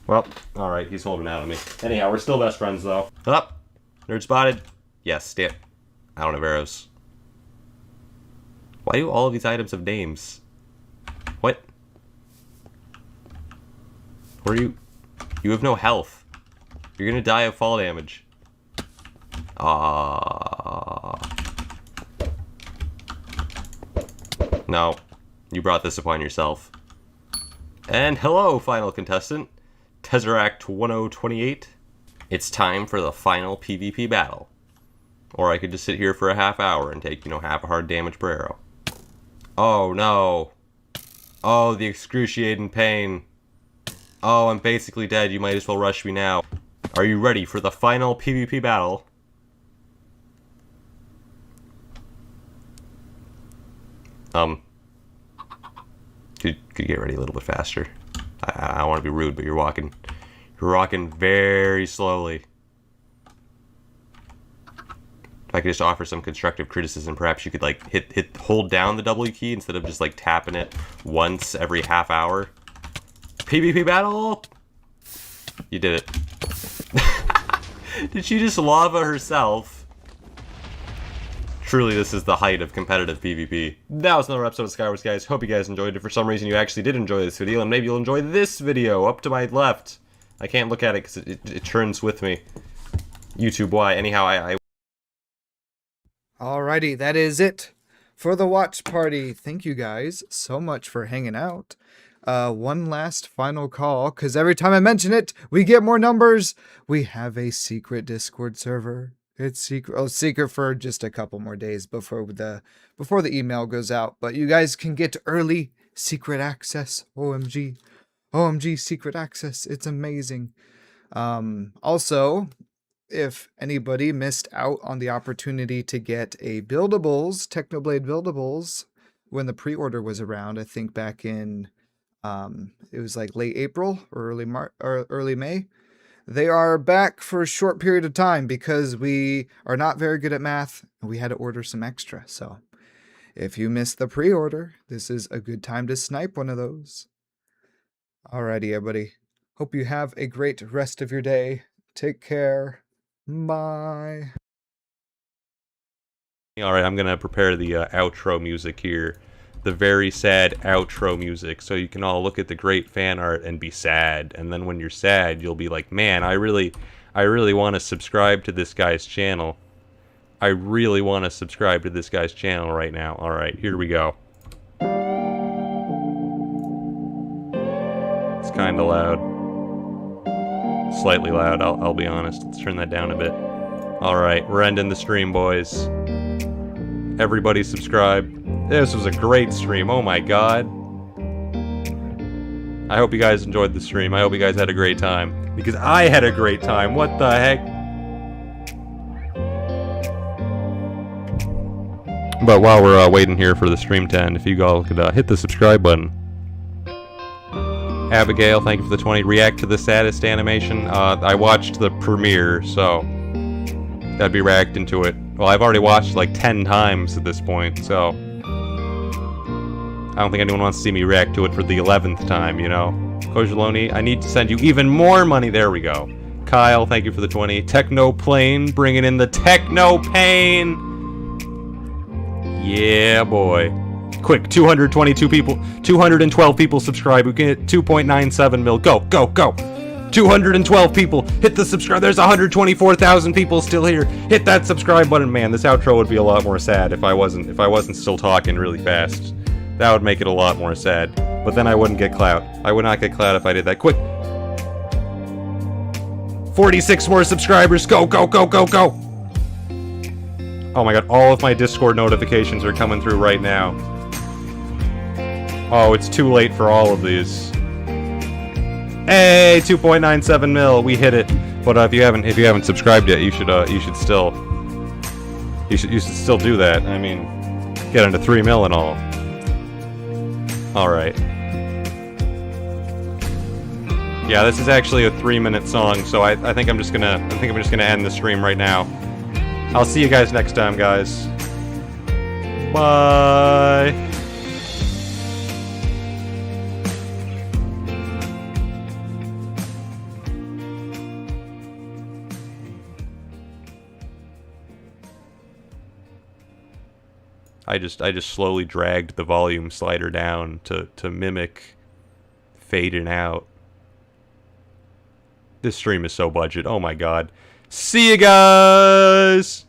Well, alright, he's holding out on me. Anyhow, we're still best friends though. Up. Nerd spotted. Yes, stay. I don't have arrows. Why do all of these items have names? What? Where are you? You have no health. You're gonna die of fall damage. No. You brought this upon yourself. And hello, final contestant. Tesseract 1028. It's time for the final PvP battle. Or I could just sit here for a half hour and take, half a hard damage per arrow. Oh no. Oh, the excruciating pain. Oh, I'm basically dead. You might as well rush me now. Are you ready for the final PvP battle? Could you get ready a little bit faster? I don't want to be rude, but you're walking very slowly. If I could just offer some constructive criticism, perhaps you could like hold down the W key instead of just like tapping it once every half hour. PvP battle! You did it. Did she just lava herself? Truly, this is the height of competitive PvP. That was another episode of Skywars, guys. Hope you guys enjoyed it. For some reason, you actually did enjoy this video, and maybe you'll enjoy this video up to my left. I can't look at it because it turns with me. YouTube, why? Anyhow, I Alrighty, that is it for the watch party. Thank you guys so much for hanging out. One last final call, because every time I mention it, we get more numbers. We have a secret Discord server. It's secret. Oh, secret for just a couple more days before the email goes out. But you guys can get early secret access. OMG, OMG, secret access. It's amazing. Also, if anybody missed out on the opportunity to get a Buildables, Technoblade Buildables, when the pre-order was around, I think back in it was like late April or early May. They are back for a short period of time because we are not very good at math and we had to order some extra. So if you missed the pre-order, this is a good time to snipe one of those. Alrighty, everybody. Hope you have a great rest of your day. Take care. Bye. Alright, I'm gonna prepare the outro music here. The very sad outro music, so you can all look at the great fan art and be sad. And then when you're sad, you'll be like, man, I really want to subscribe to this guy's channel. I really want to subscribe to this guy's channel right now. Alright, here we go. It's kinda loud. Slightly loud, I'll be honest. Let's turn that down a bit. Alright, we're ending the stream, boys. Everybody subscribe. This was a great stream, oh my god. I hope you guys enjoyed the stream. I hope you guys had a great time. Because I had a great time, what the heck? But while we're waiting here for the stream to end, if you all could hit the subscribe button. Abigail, thank you for the 20. React to the saddest animation. I watched the premiere, so I'd be reacting to it. Well, I've already watched like 10 times at this point, so I don't think anyone wants to see me react to it for the 11th time, you know? Kojaloni, I need to send you even more money. There we go. Kyle, thank you for the 20. Technoplane, bringing in the Technoplane. Yeah, boy. Quick, 222 people, 212 people subscribe. We can hit 2.97 mil. Go, go, go. 212 people. Hit the subscribe. There's 124,000 people still here. Hit that subscribe button, man. This outro would be a lot more sad if I wasn't still talking really fast. That would make it a lot more sad. But then I wouldn't get clout. I would not get clout if I did that. Quick. 46 more subscribers. Go, go, go, go, go. Oh my god, all of my Discord notifications are coming through right now. Oh, it's too late for all of these. Hey, 2.97 mil, we hit it. But if you haven't subscribed yet, you should still do that. I mean, get into 3 mil and all. All right. Yeah, this is actually a 3-minute song, so I think I'm just gonna end the stream right now. I'll see you guys next time, guys. Bye. I just slowly dragged the volume slider down to mimic fading out. This stream is so budget. Oh my god. See you guys!